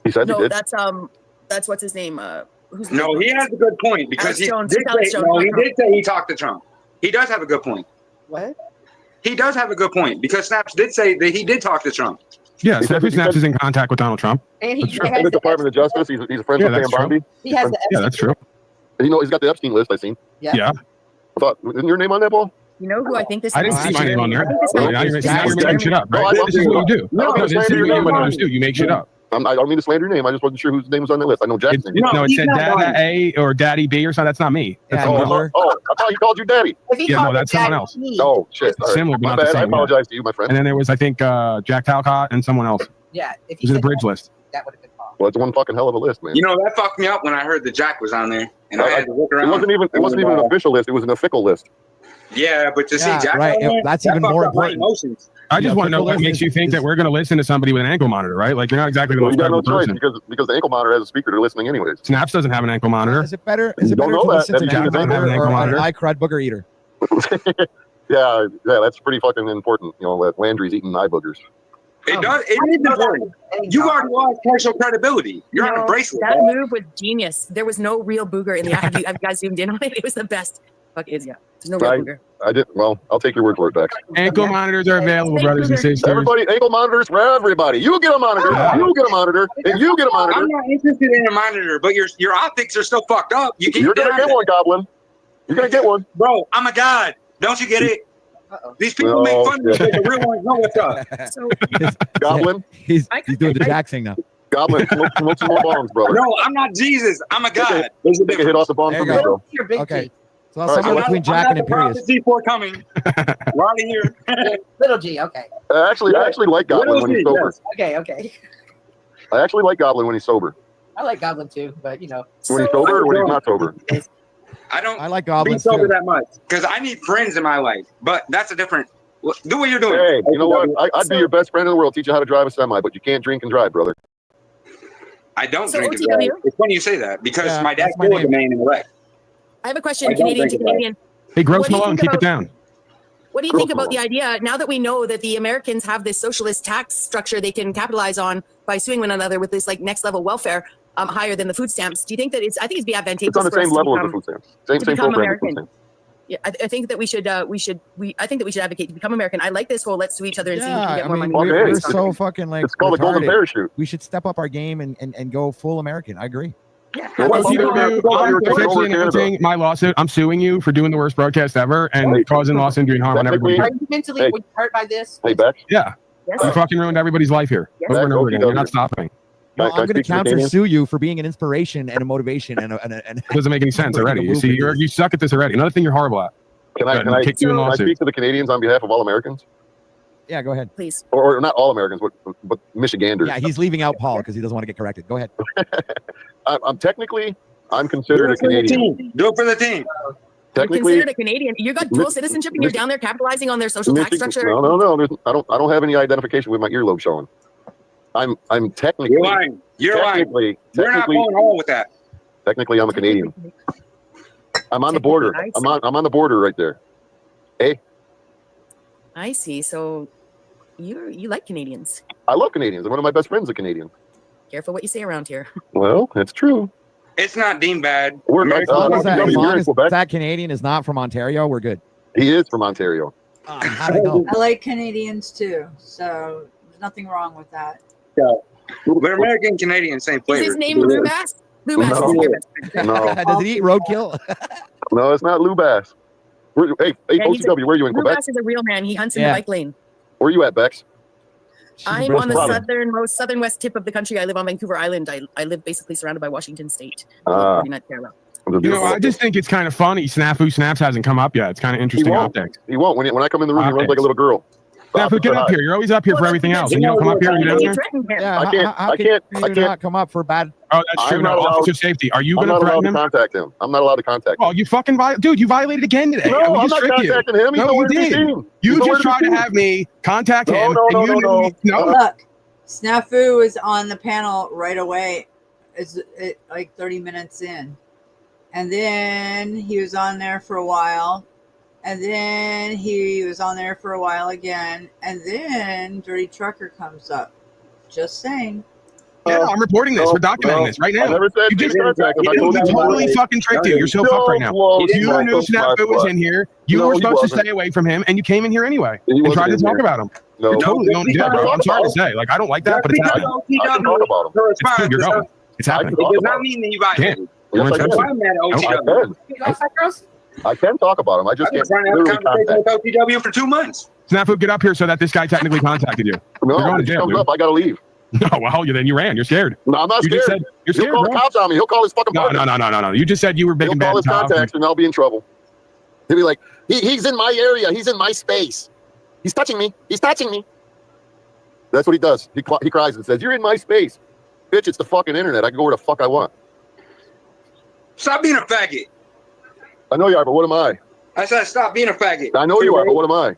He said he did.
That's what's his name.
No, he has a good point because he did say he talked to Trump. He does have a good point.
What?
He does have a good point because Snaps did say that he did talk to Trump.
Yeah, Snaps is in contact with Donald Trump.
And
the Department of Justice. He's a friend with Sam Bondi.
He has the
that's true.
And he's got the Epstein list. I seen.
Yeah.
I thought, isn't your name on that, ball?
You know who I think this
I didn't
is?
see my name on there.
I
Now
think
you're
this guy is
making shit up,
No, I
right?
love
This is what you do.
No,
No, this is what you do. You make shit up.
I don't mean to slander your name. I just wasn't sure whose name was on the list. I know Jackson.
No, it said Dada A or Daddy B or something. That's not me. That's
I
someone else.
thought he called you Daddy.
Yeah, no, that's someone else.
Oh shit! All right.
Similar, but
My
not the
bad.
same.
I apologize to you, my friend.
And then there was, I think, Jack Talcott and someone else.
Yeah. If
It was in the bridge list.
that would have been fun.
Well, it's one fucking hell of a list, man.
You know, that fucked me up when I heard that Jack was on there, and I had to look around.
It wasn't even an official list. It was an official list.
Yeah, but to see
Yeah,
Jack,
right.
on there,
That's
that
even
fucked
more
up my
important.
emotions.
I just want to know what
official
makes
list
you think
is-
that we're going to listen to somebody with an ankle monitor, right? Like, you're not exactly the
Well,
most
you got no
credible
choice
person.
because the ankle monitor has a speaker. They're listening anyways.
Snaps doesn't have an ankle monitor.
Is it better?
You don't know
to
that.
listen to
That's
Jack
because they
have an ankle
or
monitor.
an iCrud booger eater?
yeah, that's pretty fucking important. You know that Landry's eating eye boogers.
It does. It is important. You already lost partial credibility. You're on a bracelet.
That move was genius. There was no real booger in the eye. Have you guys zoomed in on it? It was the best. Fuck is yeah. There's no real booger.
I did. Well, I'll take your word for it, Bex.
Ankle monitors are available, brothers and sisters.
Everybody, ankle monitors for everybody. You get a monitor.
Yeah.
You get a monitor. And you get a monitor.
I'm not interested in a monitor, but your optics are still fucked up. You can't
You're gonna get one, Goblin. You're gonna get one,
bro. I'm a god. Don't you get it? These people make fun of me, but the real ones know what's up.
So,
Goblin.
He's doing the Jack thing now.
Goblin, smoke some more bombs, brother.
No, I'm not Jesus. I'm a god.
There's a hit off the bomb
There
from
you
me,
go.
bro.
Okay. So
All
I'll
right,
somewhere
so
between Jack and Imperious.
Before coming, right here.
Little G. Okay.
I actually like Goblin when he's sober.
Okay. Okay.
I actually like Goblin when he's sober.
I like Goblin too, but you know.
When he's sober or when he's not sober.
I don't
I like
be
goblins
sober
too.
that much because I need friends in my life. But that's a different. Do what you're doing.
Hey, you know what? I'd be your best friend in the world. Teach you how to drive a semi, but you can't drink and drive, brother.
I don't
So
drink and
OTW?
drive. It's funny you say that because
Yeah,
my dad
that's my
killed a
name.
man in the wreck.
I have a question,
I don't
Canadian to
think about it.
Canadian.
Hey, Gross
What do you
Malone,
think
keep it
about-
down.
What do you think about the idea now that we know that the Americans have this socialist tax structure they can capitalize on by suing one another with this like next level welfare higher than the food stamps? Do you think that it's? I think it'd be advantageous.
It's on the
for us
same
to
level as the
become-
food stamps. Same
become
program as food
American.
stamps.
Yeah, I think that we should I think that we should advocate to become American. I like this whole let's sue each other and see who can
Yeah,
get
I
more
mean,
money.
Okay.
we're so fucking like
It's called a golden
retarded.
parachute.
We should step up our game and go full American. I agree.
Yeah,
Well,
have
what
this-
you gonna do?
I'm
You're taking
officially
over Canada.
announcing my lawsuit. I'm suing you for doing the worst broadcast ever and causing loss and doing harm on everybody.
Are you mentally
Hey.
hurt by this?
Hey, Bex.
Yeah,
Yes.
you fucking ruined everybody's life here over and over again. You're not stopping.
No,
Can I
I'm going to
speak to the
counter
Canadian?
sue you for being an inspiration and a motivation and
It doesn't make any sense already. You see, you suck at this already. Another thing you're horrible at.
Can I
Kick you in lawsuit.
speak to the Canadians on behalf of all Americans?
Yeah, go ahead.
Please.
Or not all Americans, but Michiganders.
Yeah, he's leaving out Paul because he doesn't want to get corrected. Go ahead.
I'm considered a Canadian.
Do it for the team.
You're
Technically,
considered a Canadian. You got dual citizenship and you're down there capitalizing on their social tax
Michigan-
structure.
no. I don't have any identification with my earlobe showing. I'm technically.
You're lying. You're lying.
technically,
You're not
technically,
going home with that.
technically, I'm a Canadian. I'm on the border. I'm on the border right there. Hey,
I see. So you like Canadians.
I love Canadians. One of my best friends is a Canadian.
Careful what you say around here.
Well, that's true.
It's not deemed bad.
We're
As long as that,
you're in Quebec.
that Canadian is not from Ontario, we're good.
He is from Ontario.
How'd I know?
I like Canadians too, so there's nothing wrong with that.
But American Canadian, same flavor.
Is his name Lou Bass? Lou Bass is your best friend.
No,
Does it eat roadkill?
no, it's not Lou Bass. Hey,
Yeah, he's
OCW, where are you in
Lou
Quebec?
Bass is a real man. He hunts in
Yeah.
the bike lane.
Where are you at, Bex?
I'm on the
Province.
southern west tip of the country. I live on Vancouver Island. I live basically surrounded by Washington State.
Ah.
49 parallel.
You know, I just think it's kind of funny. Snafu Snaps hasn't come up yet. It's kind of
He
interesting
won't.
optics.
He won't. When I come in the room, he runs like a little girl.
Snafu, get up here. You're always up here for everything else. And you don't come up here and you down there?
Yeah,
I can't-
how
I
can
can't-
you
I can't-
not come up for bad?
Oh, that's true.
I'm not
No,
allowed-
officer safety. Are you
I'm
going
not
to
allowed
threaten
to
him?
contact him. I'm not allowed to contact him.
Oh, you fucking dude, you violated again today.
No,
We
I'm
just
not
tricked you.
contacting him. He's
No, you
nowhere to be
did.
seen.
You
He's nowhere
just
to be
tried to
seen.
have me contact
No,
him.
no,
and
no,
you
no,
knew- no.
Look, Snafu was on the panel right away. It's like 30 minutes in. And then he was on there for a while. And then he was on there for a while again. And then Dirty Trucker comes up. Just saying.
Yeah, I'm reporting this. We're documenting this right
I
now.
never said
You just
contact him. I
you
told you
totally fucking tricked you. You're so fucked right now. You knew Snafu was in here. You
No,
were
he
supposed to
wasn't.
stay away from him, and you came in here anyway
He
and
wasn't
tried to
in
talk
here.
about him.
No,
You totally don't. Yeah, bro. I'm sorry to say. Like, I don't like that, but it's happening.
I can talk about him.
It's dude, you're going. It's
I
happening.
can talk
It does
about
not
him.
mean that you
Can't.
violated.
You want to
Yes,
trust
I
it?
I'm mad at
Nope.
OTW.
I can talk about him. I just
I've been
can't
trying to have a
literally
conversation
contact.
with OTW for 2 months.
Snafu, get up here so that this guy technically contacted you.
No,
You're going to
if he
jail,
comes
dude.
up, I gotta leave.
No, well, then you ran. You're scared.
No, I'm not
You
scared.
just said you're
He'll
scared,
call
bro.
the cops on me. He'll call his fucking
No.
partner.
You just said you were
He'll
making
call
bad
his
talk.
contacts, and I'll be in trouble. He'll be like, he's in my area. He's in my space. He's touching me. He's touching me. That's what he does. He cries and says, "You're in my space, bitch. It's the fucking internet. I can go where the fuck I want."
Stop being a faggot.
I know you are, but what am I?
I said stop being a faggot.
I know you are, but what am I?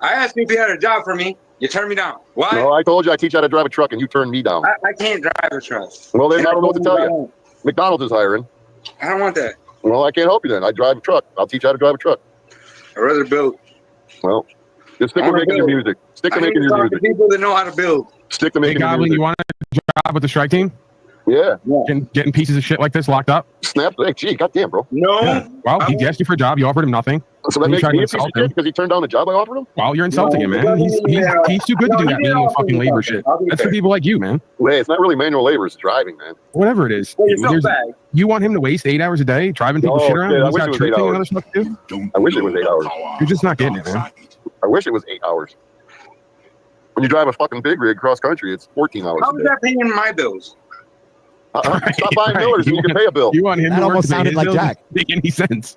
I asked you if you had a job for me. You turned me down. Why?
No, I told you I teach you how to drive a truck, and you turned me down.
I can't drive a truck.
Well, then
And
I don't know what to tell
I
you.
don't.
McDonald's is hiring.
I don't want that.
Well, I can't help you then. I drive a truck. I'll teach you how to drive a truck.
I'd rather build.
Well, just stick
I
with
wanna
making your
build.
music. Stick to
I need
making
to
your
talk to
music.
people that know how to build.
Stick to
Hey,
making your
Goblin,
music.
you want a job with the strike team?
Yeah.
Getting pieces of shit like this locked up?
Snap. Hey, gee, goddamn, bro.
No.
Yeah. Well, he asked you for a job. You offered him nothing.
So that
You
makes
tried
me
to
a piece of
insult
shit
him.
because he turned down the job I offered him?
Well, you're insulting him, man. He's too good to do that manual fucking labor shit. That's for people like you, man.
Hey, it's not really manual labor. It's driving, man.
Whatever it is.
Well, you felt
There's-
bad.
You want him to waste 8 hours a day driving people
No,
shit around?
shit, I
He's
wish
got
it was
trucking
8
and other
hours.
stuff to do?
I wish it was 8 hours.
You're just not getting it, man.
I wish it was 8 hours. When you drive a fucking big rig cross country, it's 14 hours.
How
a
is
day.
that paying my bills?
Stop buying Millers and you can pay a bill.
You want him
That
to work
almost
to pay
sounded
his
like
bills?
Jack.
Doesn't make any sense.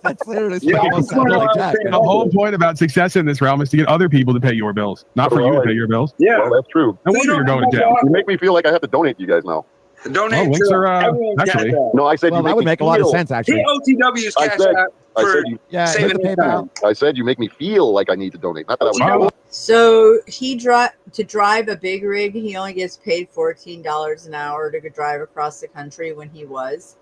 That's literally
Yeah,
almost sounded like Jack.
The whole point about success in this realm is to get other people to pay your bills, not for you to pay your bills.
Yeah.
Well, that's true.
No wonder you're going to jail.
You make me feel like I have to donate to you guys now.
Donate
Oh, links
to
are,
everyone's
actually-
Cash App.
No, I said
Well,
you make
that would
me
make a lot of
feel-
sense, actually.
Hit OTW's
I
Cash
said-
App
I
for
said you-
Yeah, hit
saving
the
his
PayPal.
time.
I said you make me feel like I need to donate. Not that I would.
Wow.
So to drive a big rig, he only gets paid $14 an hour to drive across the country when he was.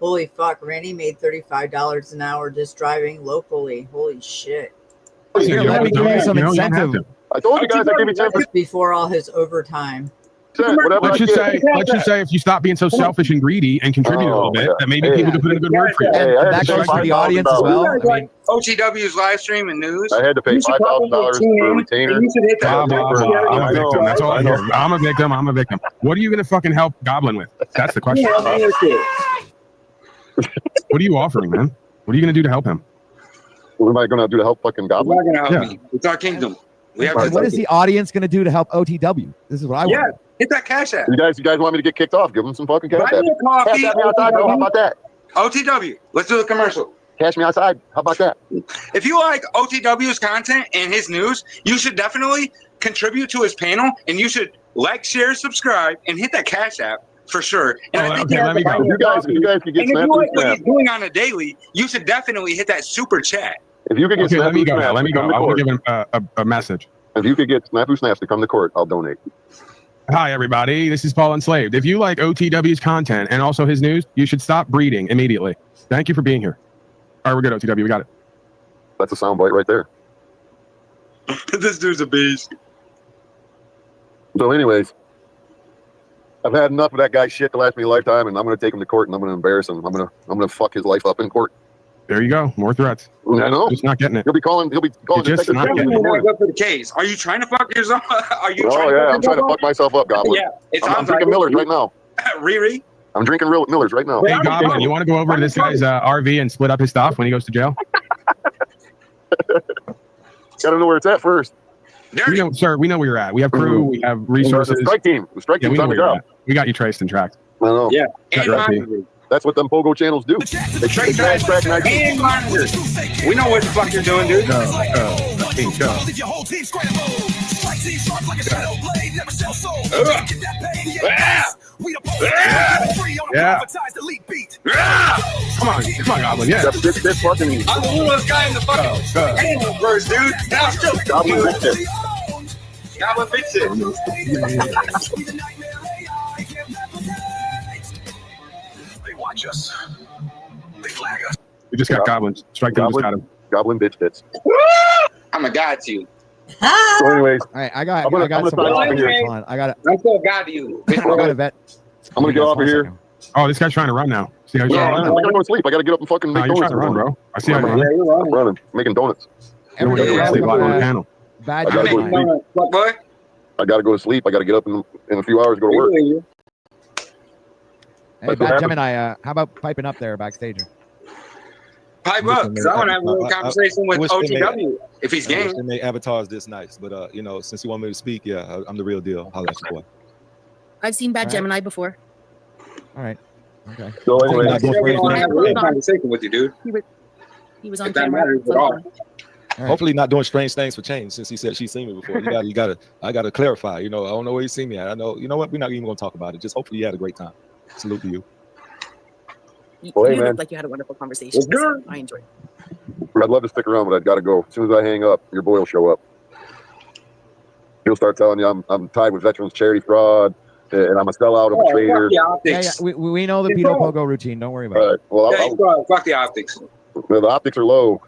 Holy fuck, Randy made $35 an hour just driving locally. Holy shit.
Here,
You
let me
don't
give you
have
some
to. You don't have
incentive.
to.
I told you guys I give you 10%.
Before all his overtime.
Whatever I
Let's just
get.
say if you stop being so selfish and greedy and contribute a little bit,
yeah.
that maybe
Hey.
people could put in a good word for you.
Hey, I
And
had
that
to pay
goes for the
$5,000.
audience as
You
well.
guys
I
like
mean,
OTW's live stream and news?
I had to pay
You should
$5,000
probably tune
for a
in,
retainer.
and you should hit that
Blah, blah, blah. I'm a
I know,
victim. That's all I
I know.
hear. I'm a victim. I'm a victim. What are you going to fucking help Goblin with? That's the question.
Yeah, man, that's it.
What are you offering, man? What are you going to do to help him?
What am I going to do to help fucking
It's
Goblin?
not gonna help
Yeah.
me. It's our kingdom. We have
and
to
what is the audience going to do to help OTW? This is what I
Yeah,
want.
hit that Cash App.
You guys want me to get kicked off? Give them some fucking cash.
Buy me a coffee.
Cash me outside, bro. How about that?
OTW. Let's do a commercial.
Cash me outside. How about that?
If you like OTW's content and his news, you should definitely contribute to his panel, and you should like, share, subscribe, and hit that Cash App for sure. And
Oh,
I think
okay,
you have
let me
to buy
go.
me a
If
coffee.
you guys could get
And if you
Snafu
like what
Snap,
he's doing on a daily, you should definitely hit that super chat.
if you could get
Okay, let me
Snafu
go.
Snaps
Let me
to
go.
come to
I will
court,
give him a message.
if you could get Snafu Snaps to come to court, I'll donate.
Hi, everybody. This is Paul Enslaved. If you like OTW's content and also his news, you should stop breeding immediately. Thank you for being here. All right, we're good, OTW. We got it.
That's a soundbite right there.
This dude's a beast.
So, anyways, I've had enough of that guy's shit to last me a lifetime, and I'm going to take him to court, and I'm going to embarrass him. I'm going to fuck his life up in court.
There you go. More threats.
I know.
Just not getting it.
He'll be calling.
You're just
Detective
not
Jones
getting
in the
Definitely
morning.
not good for the case. Are you trying to fuck yourself? Are you?
Oh
trying
yeah,
to
I'm trying to
yourself
fuck myself up, Goblin.
Yeah, it
I'm
sounds
drinking
like
Millers right now.
Riri.
I'm drinking real Millers right now.
Hey, Goblin, you want to go over to this guy's RV and split up his stuff when he goes to jail?
Gotta know where it's at first.
We know, sir. We know where you're at. We have crew. We have resources.
The strike team. The strike
Yeah, we
team's
know
on the
where you're
job.
at. We got you traced and tracked.
I know.
Yeah.
Got
And
your IP.
monitors.
That's what them Pogo channels do. They
Straight
trash track and ID.
and monitors. We know what the fuck you're doing, dude.
Go.
Leave your whole team scramble. Strike team sharp like a shadow blade, never sell soul. Get that pain, yeah. We the free on a
Yeah.
privatized elite beat.
Come on, Goblin. Yeah.
This fucking
I'm the littlest guy in the fucking
Go.
panel first, dude. Now I'm still
Goblin bitch shit.
Goblin bitch it.
They watch us. They flag us.
We just got goblins. Strike team just got him.
Goblin bitch bits.
I'm a god to you.
So, anyways,
All right, I got
I'm gonna
some
sign off
here.
here.
Hold on. I got
I'm still a god to you.
I got a vet.
I'm gonna get off of here.
Oh, this guy's trying to run now. See how he's
Yeah,
trying
I
to run?
gotta go to sleep. I gotta get up and fucking
No,
make
you're
donuts.
trying to run, bro. I see how you're
I'm
running.
Yeah, you're
I'm running, making donuts.
You're
Every
going
day
to
I
sleep
look
on the
at
panel.
bad
I gotta go to
news.
sleep.
What, boy?
I gotta go to sleep. I gotta get up in a few hours, go to work.
Hey, Bad Gemini, how about piping up there backstage?
Pipe up, because I want to have a little conversation with OTW if he's
I wish
game.
they made avatars this nice, but you know, since you want me to speak, yeah, I'm the real deal. I'll let you boy.
I've seen Bad Gemini before.
All right. Okay.
So anyway,
I want to have a real conversation with you, dude.
He was on
If that
camera.
matters at all.
Hopefully, not doing strange things for change. Since he said she's seen me before, I gotta clarify. You know, I don't know where he's seen me at. I know. You know what? We're not even gonna talk about it. Just hopefully you had a great time. Salute to you.
You
Well, hey,
looked
man.
like you had a wonderful conversation. So I enjoyed it.
I'd love to stick around, but I've got to go. As soon as I hang up, your boy will show up. He'll start telling you I'm tied with veterans charity fraud, and I'm a sellout of a trader.
Yeah, we know the Pito Pogo routine. Don't worry about it.
Well,
fuck the optics.
The optics are low.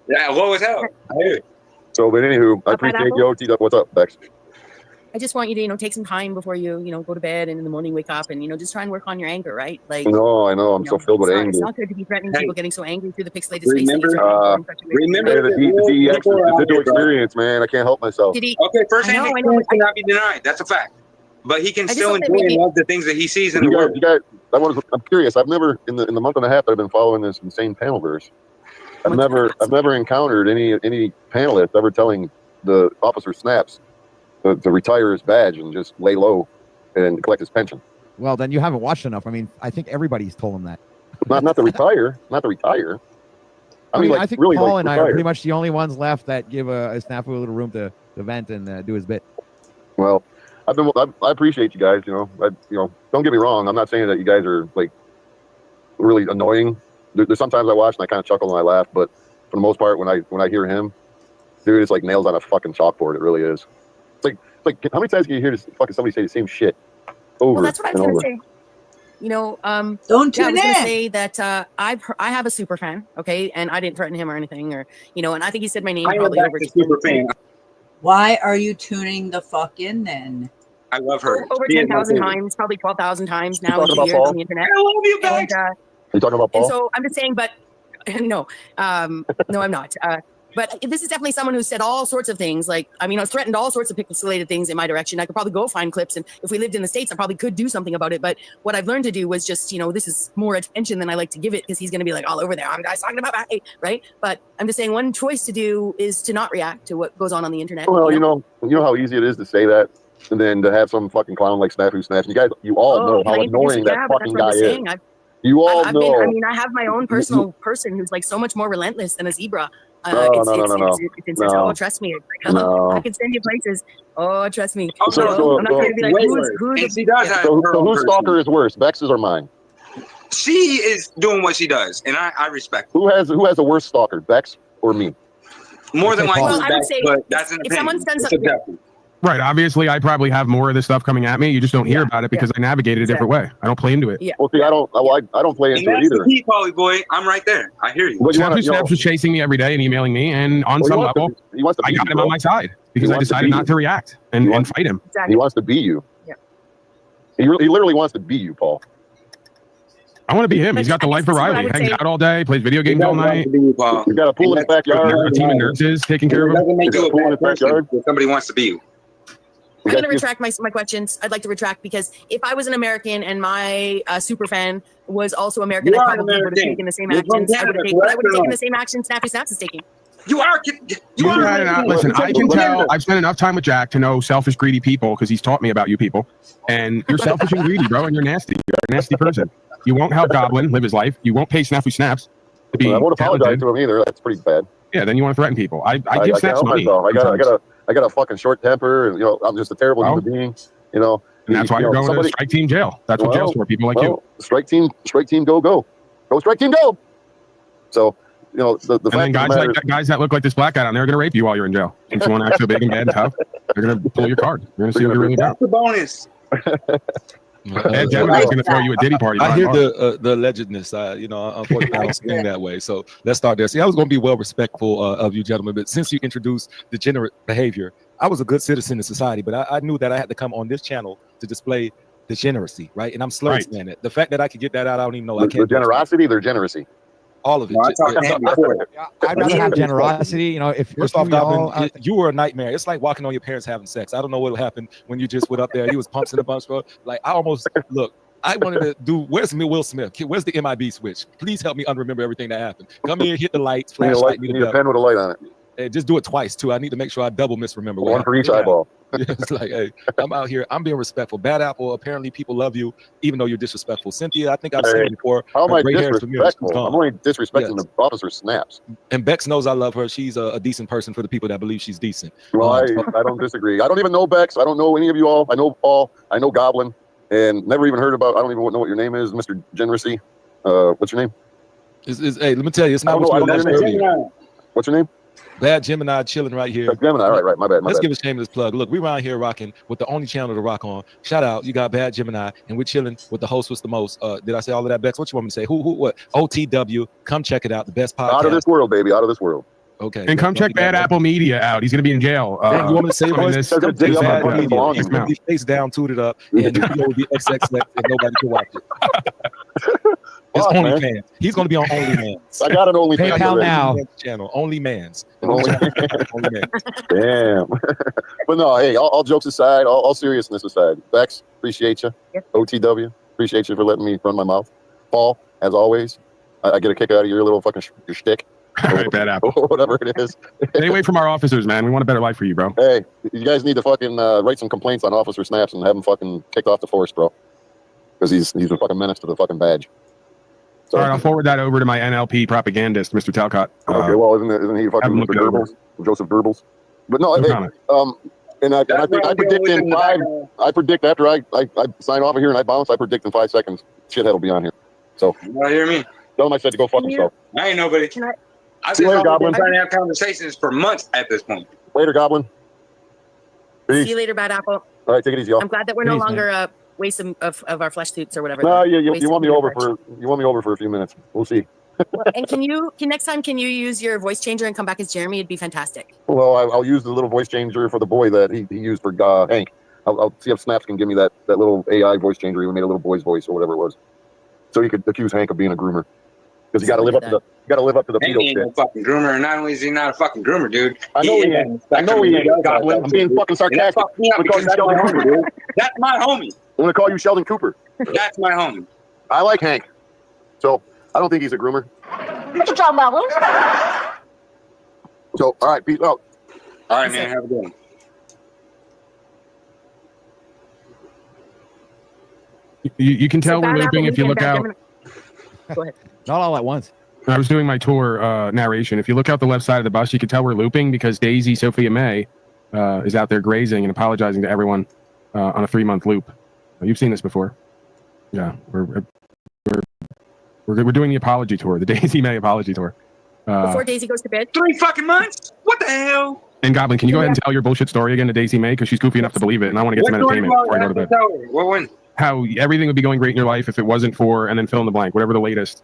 Yeah, low as hell. I hear it.
So, but anywho, I appreciate you, OT. What's up, Bex?
I just want you to, take some time before you, go to bed and in the morning wake up and, just try and work on your anger, right? Like,
No, I know. I'm so filled with
it's
anger.
not good to be threatening people getting so angry through the pixelated
Remember,
space.
remember the digital experience, man. I can't help myself.
Did he?
Okay, first
I know,
hand
I know.
experience cannot be denied. That's a fact. But he can
just
still
hope that
enjoy
maybe-
and love the things that he sees in the
You
world.
guys, I'm curious. I've never in the month and a half that I've been following this insane panelverse. I've never encountered any panelist ever telling the officer Snaps to retire his badge and just lay low and collect his pension.
Well, then you haven't watched enough. I mean, I think everybody's told him that.
Not to retire. Not to retire.
I mean,
like,
I think
really,
Paul
like,
and I are
retire.
pretty much the only ones left that give a Snafu a little room to vent and do his bit.
Well, I appreciate you guys. Don't get me wrong. I'm not saying that you guys are like really annoying. There's sometimes I watch and I kind of chuckle and I laugh, but for the most part, when I hear him, dude, it's like nails on a fucking chalkboard. It really is. It's like how many times can you hear fucking somebody say the same shit over
Well, that's what I was
and
going to
over?
say.
Don't
I
tune
was going to
in.
say that I have a super fan, okay, and I didn't threaten him or anything, or and I think he said my name
I am
probably
back
over
to super fan.
Why are you tuning the fuck in then?
I love her.
over
She is my
10,000
favorite.
times, probably 12,000 times
You
now in
talking
2
about
years
Paul?
on the internet.
I love you, Bex.
And,
You talking about
and
Paul?
so I'm just saying, but no, no, I'm not. But this is definitely someone who said all sorts of things. Like, I mean, I threatened all sorts of pixelated things in my direction. I could probably go find clips, and if we lived in the States, I probably could do something about it. But what I've learned to do was just, this is more attention than I like to give it, because he's going to be like all over there. I'm guys talking about that, right? But I'm just saying, one choice to do is to not react to what goes on the internet.
Well, you know how easy it is to say that, and then to have some fucking clown like Snafu Snaps. You guys, you all know how annoying that fucking guy is. You all know.
I mean, I have my own personal person who's like so much more relentless than a zebra.
No.
It's oh, trust me.
No.
I can send you places. Oh, trust me.
So
I'm not going to be like, who's
she does have her
So
own
whose
person.
stalker is worse, Bex's or mine?
She is doing what she does, and I respect
Who has a worse stalker, Bex or me?
more than likely.
Well, I would
Bex,
say
but that's an
if someone
opinion.
sends
It's
up-
subjective.
Right. Obviously, I probably have more of this stuff coming at me. You just don't hear about it because I navigate it a different way. I don't play into it.
Yeah.
Well, see, I don't play
And
into it
that's the
either.
key, Polly boy. I'm right there. I hear you.
But you wanna-
Snappy Snaps was chasing me every day and emailing me, and on
Well,
some
he wants to-
level,
he wants to
I
beat
got
you,
him
bro.
on my side because
He
I
wants to
decided
beat
not
you.
to react and fight him.
He wants to be you.
Yeah.
He literally wants to be you, Paul.
I want to be him. He's got the life of
I
Riley.
would
Hangs
say-
out all day, plays video
He
games all
doesn't want
night.
to be you, Paul.
You got a pool in his
Got
backyard.
a team of nurses taking care
It
of him.
doesn't make you a
Pool in
bad
his
person
backyard.
if somebody wants to be you.
I'm going to retract my questions. I'd like to retract because if I was an American and my super fan was also American,
You
I
are an
probably would have
American.
taken the same
You're from
actions. I would
Canada,
have taken
correct or
the
not?
same action Snappy Snaps is taking.
You are.
You had enough, listen, I can tell. I've spent enough time with Jack to know selfish, greedy people because he's taught me about you people. And you're selfish and greedy, bro, and you're nasty. You're a nasty person. You won't help Goblin live his life. You won't pay Snappy Snaps to be.
I won't apologize
talented.
to him either. That's pretty bad.
Yeah, then you want to threaten people. I give
can't
Snaps
help
money.
myself.
sometimes.
I got a fucking short temper, and I'm just a terrible human being.
And that's why you're going to strike team jail. That's what jail's for. People like you.
Strike team, go, strike team, go. So the
And then
fact of the
guys
matter,
like guys that look like this black guy down there are going to rape you while you're in jail. If you want to act so big and bad and tough, they're going to pull your card. You're going to see what you're really about.
That's the bonus.
Ed Gemini's going to throw you a Diddy party.
I
behind
hear
bars.
the allegedness. Unfortunately, I don't swing that way. So let's start there. See, I was going to be well respectful of you, gentlemen, but since you introduced degenerate behavior, I was a good citizen in society, but I knew that I had to come on this channel to display degeneracy, right? And I'm slur saying it. The fact that I could get that out, I don't even know. I
their
can't.
generosity, their generosity.
All of it.
No, I talked to him before.
I'd rather have generosity. If you're
First off,
through y'all
Goblin,
out-
you were a nightmare. It's like walking on your parents having sex. I don't know what happened when you just went up there. He was pumps in a bunch, bro. Like I almost look. I wanted to do. Where's Will Smith? Where's the MIB switch? Please help me unremember everything that happened. Come here, hit the lights,
You need a,
flashlight.
light, you need a pen with a light on it.
Hey, just do it twice too. I need to make sure I double misremember.
One for each eyeball.
It's like, hey, I'm out here. I'm being respectful. Bad Apple. Apparently, people love you, even though you're disrespectful. Cynthia, I think I've said it before.
How am
her
I
gray hair is familiar. She's
disrespectful?
gone.
I'm only disrespecting
Yes.
the officer Snaps.
And Bex knows I love her. She's a decent person for the people that believe she's decent.
Well, I don't disagree. I don't even know Bex. I don't know any of you all. I know Paul. I know Goblin. And never even heard about, I don't even know what your name is, Mr. Generacy. What's your name?
Hey, let me tell you, it's
I
not
don't
what
know.
you
I don't know
mentioned
your
earlier.
name. What's your name?
Bad Gemini chilling right here.
Gemini. All right. My bad.
Let's give a shameless plug. Look, we around here rocking with the only channel to rock on. Shout out, you got Bad Gemini, and we're chilling with the host with the most. Did I say all of that, Bex? What you want me to say? Who? What? OTW. Come check it out. The best podcast.
Out of this world, baby. Out of this world.
Okay.
And come check Bad Apple Media out. He's going to be in jail.
You want me to say
in
voice?
this-
Come check Bad Media.
He's
He's going to be face down, tooted up, and the video will be XXX, and nobody can watch it. It's
Fuck, man.
OnlyFans. He's going to be on OnlyFans.
I got an OnlyFans.
PayPal
already.
now.
Channel OnlyMans.
OnlyFans. Damn. But no, hey, all jokes aside, all seriousness aside, Bex, appreciate you. OTW, appreciate you for letting me run my mouth. Paul, as always, I get a kick out of your little fucking your shtick.
All right, Bad Apple.
Whatever it is.
Stay away from our officers, man. We want a better life for you, bro.
Hey, you guys need to fucking write some complaints on Officer Snaps and have him fucking kicked off the force, bro. Because he's a fucking menace to the fucking badge. So,
All right, I'll forward that over to my NLP propagandist, Mr. Talcott.
okay, well, isn't he fucking
have him
Mr.
look it over.
Goebbels? Joseph Goebbels? But no,
No
hey,
comment.
and I predict in five. I predict after I sign off of here and I bounce. I predict in 5 seconds, shithead will be on here. So
You want to hear me?
tell him I said to go fuck himself.
I ain't nobody. I've
See
been
you later, Goblin.
trying to have conversations for months at this point.
Later, Goblin. Peace.
See you later, Bad Apple.
All right, take it easy, y'all.
I'm glad that we're no
Peace,
longer waste of our flesh suits or whatever.
No,
Waste
you want me
of
over
our-
for a few minutes. We'll see.
And next time can you use your voice changer and come back as Jeremy? It'd be fantastic.
Well, I'll use the little voice changer for the boy that he used for Hank. I'll see if Snaps can give me that little AI voice changer. He made a little boy's voice or whatever it was, so he could accuse Hank of being a groomer. Because you got to live up to the
He
pedo
ain't no
shit.
fucking groomer. And not only is he not a fucking groomer, dude.
I know he ain't. I know he ain't. Goblin. I'm being fucking sarcastic.
Fuck me up
I'm gonna
because
call you
that's my
Sheldon
homie,
Cooper.
dude. That's my homie.
I'm gonna call you Sheldon Cooper.
That's my homie.
I like Hank, so I don't think he's a groomer.
What you talking about?
So all right, peace out.
All right, man. Have a good one.
You can tell we're looping if you look out.
Go ahead.
Not all at once.
I was doing my tour narration. If you look out the left side of the bus, you can tell we're looping because Daisy Sophia May is out there grazing and apologizing to everyone on a 3-month loop. You've seen this before. Yeah, we're doing the apology tour, the Daisy May apology tour.
Before Daisy goes to bed.
3 fucking months? What the hell?
And Goblin, can you go ahead and tell your bullshit story again to Daisy May because she's goofy enough to believe it, and I want to get some entertainment before I go to bed.
What one?
How everything would be going great in your life if it wasn't for, and then fill in the blank, whatever the latest.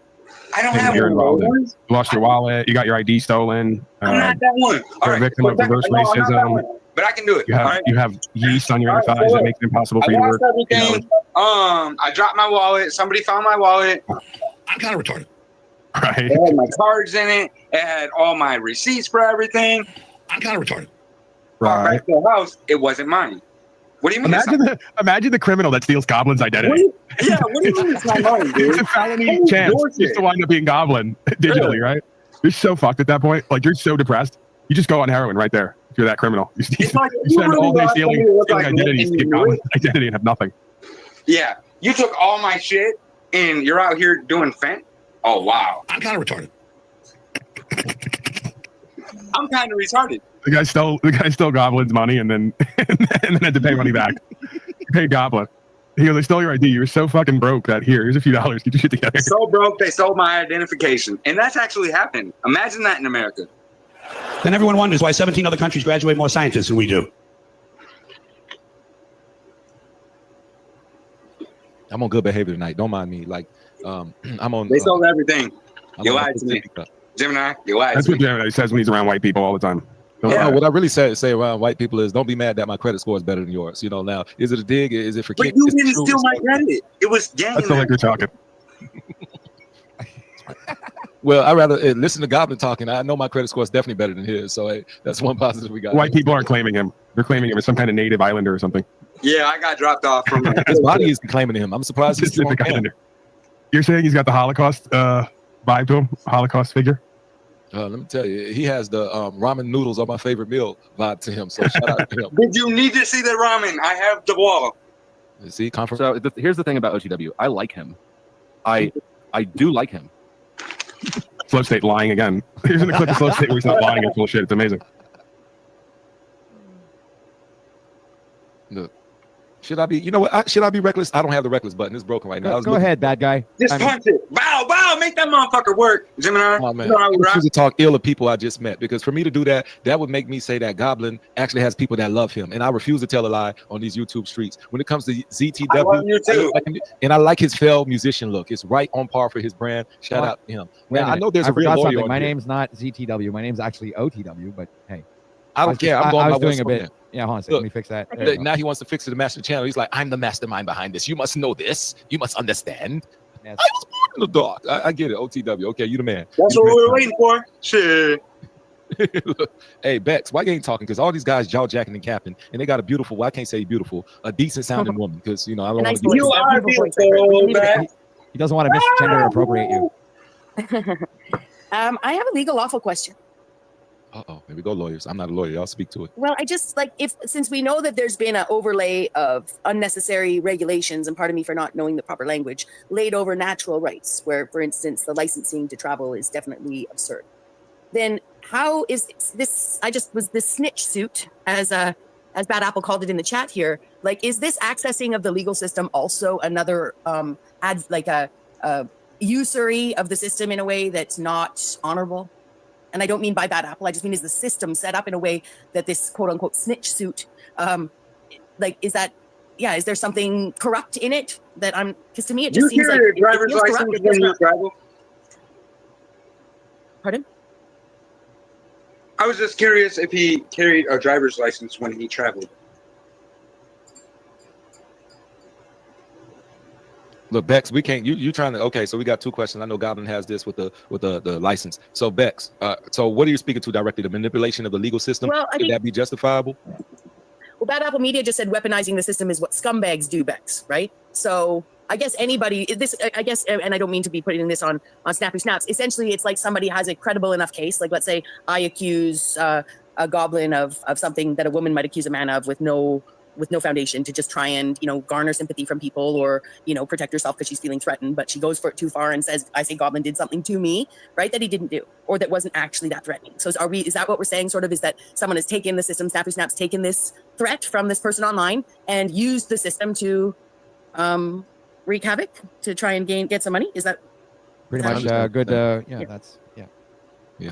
I don't
thing
have
you're
one.
involved in.
One?
You lost your wallet. You got your ID stolen.
I'm not that one. All
You're a
right.
victim of reverse
No, I'm not that
racism.
one, but I can do it.
You have
all right?
you have yeast on your inner
All right,
thighs
so
that
look,
makes it impossible
I
for you to
lost
work.
everything. I dropped my wallet. Somebody found my wallet. I'm kind of retarded.
Right.
It had my cards in it. It had all my receipts for everything. I'm kind of retarded.
Right.
Back to the house. It wasn't mine. What do you mean?
Imagine the criminal that steals Goblin's identity.
What do you mean it's not mine, dude?
It's a felony chance just to wind up being Goblin digitally, right? You're so fucked at that point. Like, you're so depressed. You just go on heroin right there if you're that criminal. You spend all day stealing identities to get Goblin's identity and have nothing.
Yeah. You took all my shit and you're out here doing fent? Oh, wow. I'm kind of retarded. I'm kind of retarded.
The guy stole Goblin's money and then had to pay money back. He paid Goblin. He goes, "I stole your ID. You were so fucking broke that here's a few dollars. Get your shit together."
So broke, they stole my identification. And that's actually happened. Imagine that in America.
Then everyone wonders why 17 other countries graduate more scientists than we do.
I'm on good behavior tonight. Don't mind me. Like, I'm on.
They stole everything.
I'm
You
on
lied to me. Gemini, you lied
That's
to
what
me.
Gemini says when he's around white people all the time.
No, what I really say around white people is don't be mad that my credit score is better than yours. You know, now is it a dig? Is it for
But
kicks?
you
Is it
didn't
true?
steal my credit. It was gang.
I feel like you're talking.
Well, I rather listen to Goblin talking. I know my credit score is definitely better than his, so hey, that's one positive we got.
White people aren't claiming him. They're claiming him as some kind of native islander or something.
Yeah, I got dropped off from
his body is claiming him. I'm surprised he's still on camera.
You're saying he's got the Holocaust vibe to him, Holocaust figure?
Let me tell you, he has the ramen noodles are my favorite meal vibe to him. So shout out to him.
Did you need to see the ramen? I have the wall.
See, conference.
So here's the thing about OTW. I like him. I do like him.
Flow State lying again. Here's in the clip of Flow State where he's not lying and full of shit. It's amazing.
Look, should I be? You know what? Should I be reckless? I don't have the reckless button. It's broken right now.
Go ahead, bad guy.
Just punch it. Bow, bow. Make that motherfucker work. Gemini.
Oh man, I refuse to talk ill of people I just met, because for me to do that, that would make me say that Goblin actually has people that love him, and I refuse to tell a lie on these YouTube streets. When it comes to ZTW,
I love you too.
And I like his failed musician look. It's right on par for his brand. Shout out to him. Man, I know there's a real lawyer
something.
on
My
here.
name's not ZTW. My name's actually OTW. But hey,
I don't care. I'm going
I
by
was doing
what's
a
on
bit.
there.
Yeah, hold on a second.
Look,
Let me fix that. There you go.
now he wants to fix it to master channel. He's like, I'm the mastermind behind this. You must know this. You must understand.
Yes.
I was born in the dark. I get it. OTW. Okay, you the man.
That's what we were waiting for. Shit.
Hey, Bex, why you ain't talking? Because all these guys jaw jacking and capping, and they got a beautiful, well, I can't say beautiful, a decent sounding woman. Because, you know, I don't want to
You are beautiful, man.
He doesn't want to misgender appropriate you.
I have a legal lawful question.
Uh-oh, here we go, lawyers. I'm not a lawyer. Y'all speak to it.
Well, I just like since we know that there's been an overlay of unnecessary regulations, and pardon me for not knowing the proper language, laid over natural rights, where, for instance, the licensing to travel is definitely absurd. Then how is this? This snitch suit, as Bad Apple called it in the chat here. Like, is this accessing of the legal system also another a usury of the system in a way that's not honorable? And I don't mean by Bad Apple. I just mean, is the system set up in a way that this quote unquote snitch suit, is there something corrupt in it that because to me it just seems like
a driver's license when you travel?
Pardon?
I was just curious if he carried a driver's license when he traveled.
Look, Bex, we can't. You trying to? Okay, so we got two questions. I know Goblin has this with the license. So Bex, so what are you speaking to directly? The manipulation of the legal system?
Well,
Could that be justifiable?
Well, Bad Apple Media just said weaponizing the system is what scumbags do, Bex, right? So I guess anybody, and I don't mean to be putting this on Snappy Snaps. Essentially, it's like somebody has a credible enough case. Like, let's say I accuse a Goblin of something that a woman might accuse a man of with no foundation, to just try and, garner sympathy from people, or, protect herself because she's feeling threatened, but she goes for it too far and says, I say Goblin did something to me, right, that he didn't do, or that wasn't actually that threatening. So is that what we're saying, sort of, is that someone has taken the system, Snappy Snaps taken this threat from this person online and used the system to wreak havoc, to try and get some money? Is that
pretty much good?
Yeah.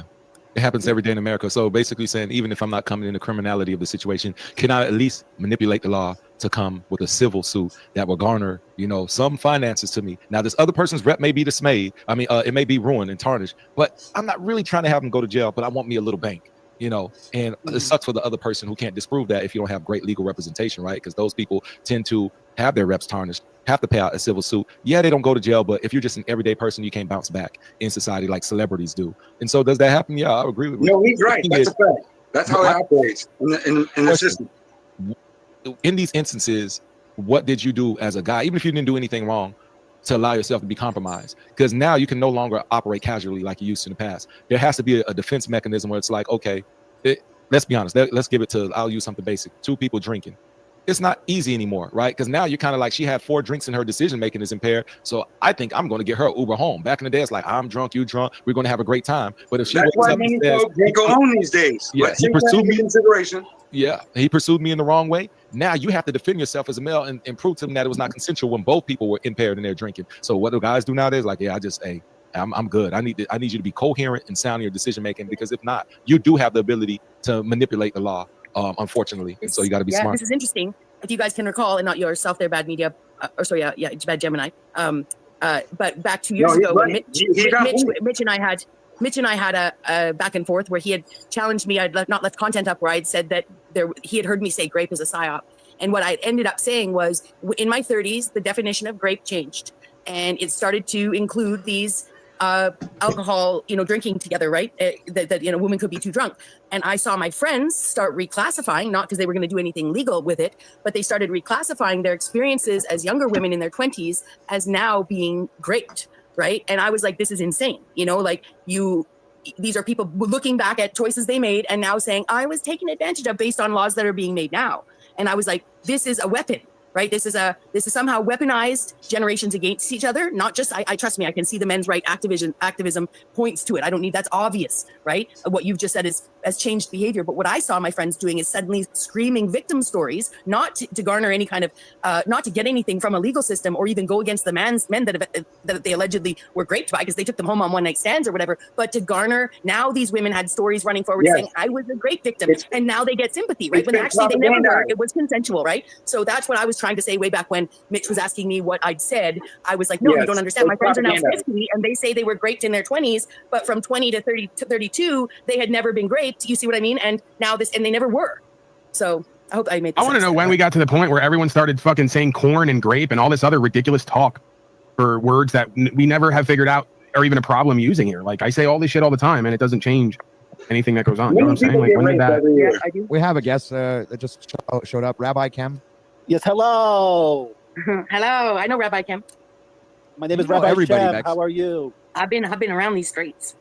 It happens every day in America. So basically saying, even if I'm not coming in the criminality of the situation, can I at least manipulate the law to come with a civil suit that will garner, some finances to me? Now, this other person's rep may be dismayed. I mean, it may be ruined and tarnished, but I'm not really trying to have them go to jail, but I want me a little bank, and it sucks for the other person who can't disprove that if you don't have great legal representation, right? Because those people tend to have their reps tarnished, have to pay out a civil suit. Yeah, they don't go to jail, but if you're just an everyday person, you can't bounce back in society like celebrities do. And so does that happen? Yeah, I agree with you.
No, he's right. That's a fact. That's how it operates in the system.
In these instances, what did you do as a guy, even if you didn't do anything wrong, to allow yourself to be compromised? Because now you can no longer operate casually like you used to in the past. There has to be a defense mechanism where it's like, okay, let's be honest. Let's give it to, I'll use something basic. Two people drinking. It's not easy anymore, right? Because now you're kind of like, she had 4 drinks and her decision making is impaired. So I think I'm going to get her Uber home. Back in the day, it's like, I'm drunk, you drunk, we're going to have a great time. But if she
That's why many folks go home these days.
Yeah,
he pursued me. Consideration.
Yeah, he pursued me in the wrong way. Now you have to defend yourself as a male and prove to them that it was not consensual when both people were impaired in their drinking. So what do guys do nowadays? Like, yeah, I'm good. I need you to be coherent and sound in your decision making, because if not, you do have the ability to manipulate the law, unfortunately. And so you got to be smart.
This is interesting. If you guys can recall, and not yourself there, Bad Media, Bad Gemini. But back 2 years ago, Mitch and I had a back and forth where he had challenged me. I'd not left content up where I'd said that he had heard me say grape is a psyop. And what I ended up saying was, in my 30s, the definition of grape changed. And it started to include these alcohol, drinking together, right? That women could be too drunk. And I saw my friends start reclassifying, not because they were going to do anything legal with it, but they started reclassifying their experiences as younger women in their 20s as now being raped, right? And I was like, this is insane. These are people looking back at choices they made and now saying, I was taken advantage of based on laws that are being made now. And I was like, this is a weapon, right? This is somehow weaponized generations against each other. Not just, I trust me, I can see the men's right activism points to it. I don't need, that's obvious, right? What you've just said has changed behavior. But what I saw my friends doing is suddenly screaming victim stories, not to garner any kind of, not to get anything from a legal system or even go against the men that they allegedly were raped by because they took them home on one night stands or whatever, but to garner, now these women had stories running forward saying, I was a rape victim. And now they get sympathy, right? When actually they never were, it was consensual, right? So that's what I was trying to say way back when Mitch was asking me what I'd said. I was like, no, you don't understand. My friends are now 50 and they say they were raped in their 20s, but from 20 to 30 to 32, they had never been raped. You see what I mean? And now and they never were. So I hope I made
I want to know when we got to the point where everyone started fucking saying corn and grape and all this other ridiculous talk for words that we never have figured out or even a problem using here. Like I say all this shit all the time and it doesn't change anything that goes on. You know what I'm saying? Like when did that?
We have a guest that just showed up, Rabbi Kem.
Yes, hello.
Hello, I know Rabbi Kem.
My name is Rabbi Shem. How are you?
I've been around these streets.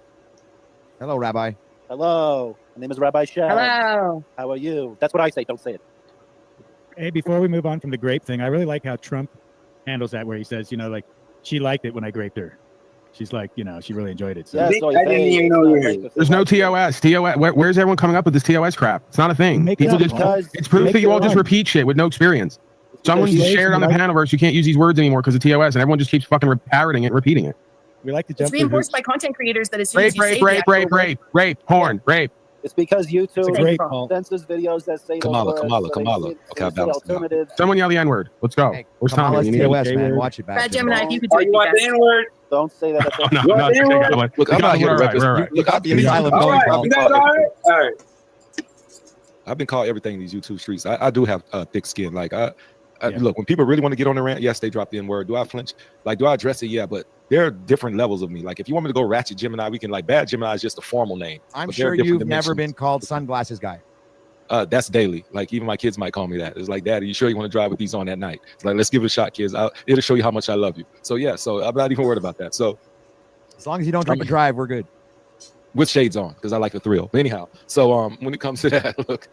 Hello, Rabbi.
Hello. My name is Rabbi Shem.
Hello.
How are you? That's what I say. Don't say it.
Hey, before we move on from the grape thing, I really like how Trump handles that, where he says, like, she liked it when I graped her. She's like, she really enjoyed it. So.
Yes,
I didn't even know you were.
There's no TOS. Where's everyone coming up with this TOS crap? It's not a thing. It's proof that you all just repeat shit with no experience. Someone just shared on the Panaverse, you can't use these words anymore because of TOS, and everyone just keeps fucking parroting it and repeating it.
We like to
jump. It's reinforced by content creators that as soon as you say
rape, porn, rape.
It's because YouTube censors videos that say
Kamala. Okay,
alternatives.
Someone yell the N-word. Let's go. Where's Tommy?
TOS, man. Watch it back.
Bad Gemini, if you could
you want the N-word?
Don't say that.
Look, I'm not here to represent. Look, I've been I've been called everything in these YouTube streets. I do have thick skin. Like look, when people really want to get on the rant, yes, they drop the N-word. Do I flinch? Like, do I address it? Yeah, but there are different levels of me. Like, if you want me to go ratchet Gemini, we can. Like, bad Gemini is just a formal name.
I'm sure you've never been called sunglasses guy.
That's daily. Like, even my kids might call me that. It's like, Daddy, you sure you want to drive with these on at night? It's like, let's give it a shot, kids. It'll show you how much I love you. So yeah, so I'm not even worried about that. So
as long as you don't drink and drive, we're good.
With shades on, because I like the thrill. But anyhow, so when it comes to that, look,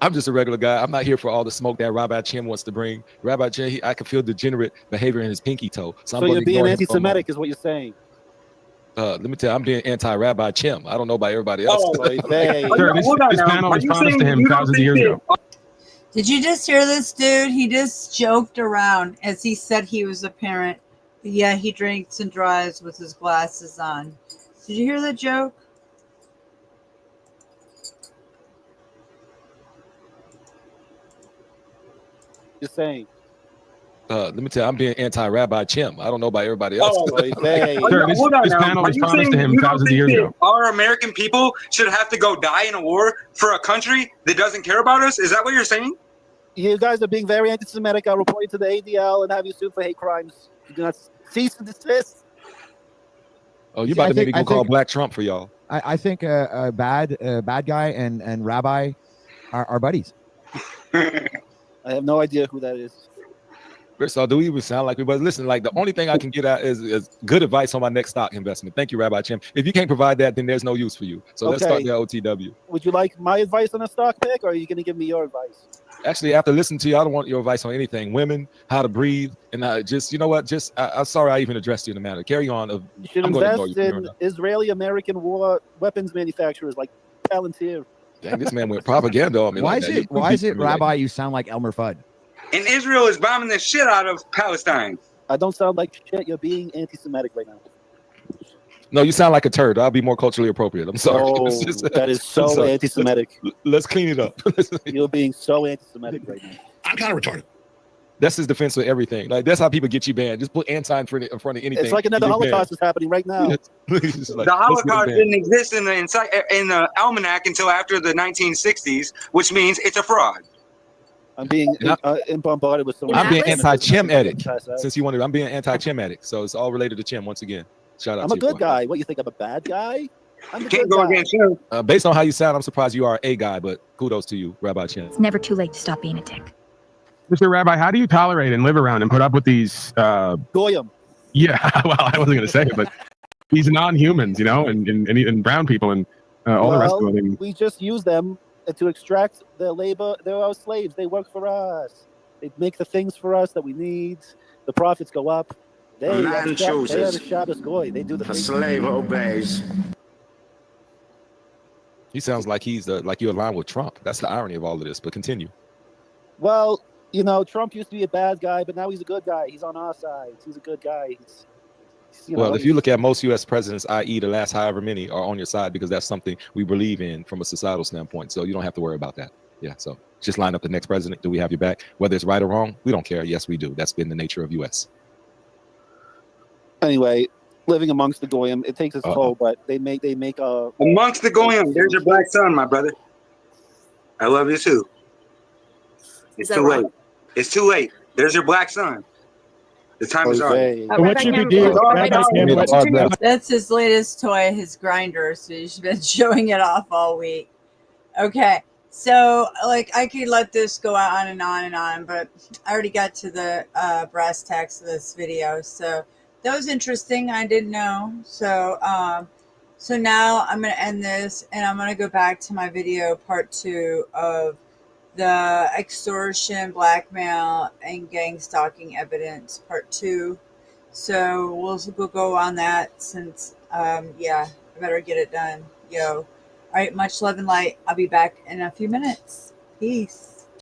I'm just a regular guy. I'm not here for all the smoke that Rabbi Chem wants to bring. Rabbi Chem, I can feel degenerate behavior in his pinky toe.
So you're being anti-Semitic is what you're saying.
Let me tell you, I'm being anti-Rabbi Chem. I don't know about everybody else.
This panel responds to him thousands of years ago.
Did you just hear this dude? He just joked around as he said he was a parent. Yeah, he drinks and drives with his glasses on. Did you hear that joke?
Just saying.
Let me tell you, I'm being anti-Rabbi Chem. I don't know about everybody else.
This panel responds to him thousands of years ago.
Our American people should have to go die in a war for a country that doesn't care about us? Is that what you're saying?
You guys are being very anti-Semitic. I'll report you to the ADL and have you sued for hate crimes. You do not cease and desist.
Oh, you about to maybe go call Black Trump for y'all.
I think a bad guy and Rabbi are buddies.
I have no idea who that is.
First of all, do we even sound like we? But listen, like the only thing I can get at is good advice on my next stock investment. Thank you, Rabbi Chem. If you can't provide that, then there's no use for you. So let's start the OTW.
Would you like my advice on a stock pick, or are you going to give me your advice?
Actually, after listening to you, I don't want your advice on anything. Women, how to breathe, and just, you know what? Just, I'm sorry I even addressed you in the matter. Carry on.
You should invest in Israeli-American war weapons manufacturers like Palantir.
Dang, this man went propaganda on me.
Why is it, Rabbi, you sound like Elmer Fudd?
And Israel is bombing the shit out of Palestine.
I don't sound like shit. You're being anti-Semitic right now.
No, you sound like a turd. I'll be more culturally appropriate. I'm sorry.
Oh, that is so anti-Semitic.
Let's clean it up.
You're being so anti-Semitic right now.
I'm kind of retarded. That's his defense of everything. Like, that's how people get you banned. Just put anti in front of anything.
It's like another Holocaust is happening right now.
Like,
the Holocaust didn't exist in the almanac until after the 1960s, which means it's a fraud.
I'm being bombarded with someone.
I'm being anti-Chem addict. Since you wanted, I'm being anti-Chem addict. So it's all related to Chem once again. Shout out
I'm
to
a
you,
good
boy.
guy. What, you think I'm a bad guy? I'm a
Can't
good
go
guy.
against you.
Based on how you sound, I'm surprised you are a guy, but kudos to you, Rabbi Chen.
It's never too late to stop being a dick.
Mr. Rabbi, how do you tolerate and live around and put up with these?
Goyim.
Yeah, well, I wasn't going to say it, but these non-humans, you know, and brown people and all the rest of them. I mean,
We just use them to extract their labor. They're our slaves. They work for us. They make the things for us that we need. The profits go up. They are
Man
the
chooses.
Shabbos Goy. They do the
A
things.
slave obeys.
He sounds like he's like you align with Trump. That's the irony of all of this. But continue.
Well, you know, Trump used to be a bad guy, but now he's a good guy. He's on our side. He's a good guy. He's,
Well, if you look at most U.S. presidents, i.e., the last however many, are on your side because that's something we believe in from a societal standpoint. So you don't have to worry about that. Yeah. So just line up the next president. Do we have your back? Whether it's right or wrong, we don't care. Yes, we do. That's been the nature of U.S.
Anyway, living amongst the Goyim, it takes its toll, but they make a
Amongst the Goyim, there's your black son, my brother. I love you too. It's too late. It's too late. There's your black son. The time is already.
What should we do?
That's his latest toy, his grinder. So he's been showing it off all week. Okay, so like I could let this go on and on and on, but I already got to the brass tacks of this video. So that was interesting. I didn't know. So so now I'm gonna end this, and I'm gonna go back to my video part 2 of the extortion, blackmail, and gang stalking evidence, part 2. So we'll go on that since, yeah, I better get it done. Yo. All right, much love and light. I'll be back in a few minutes. Peace.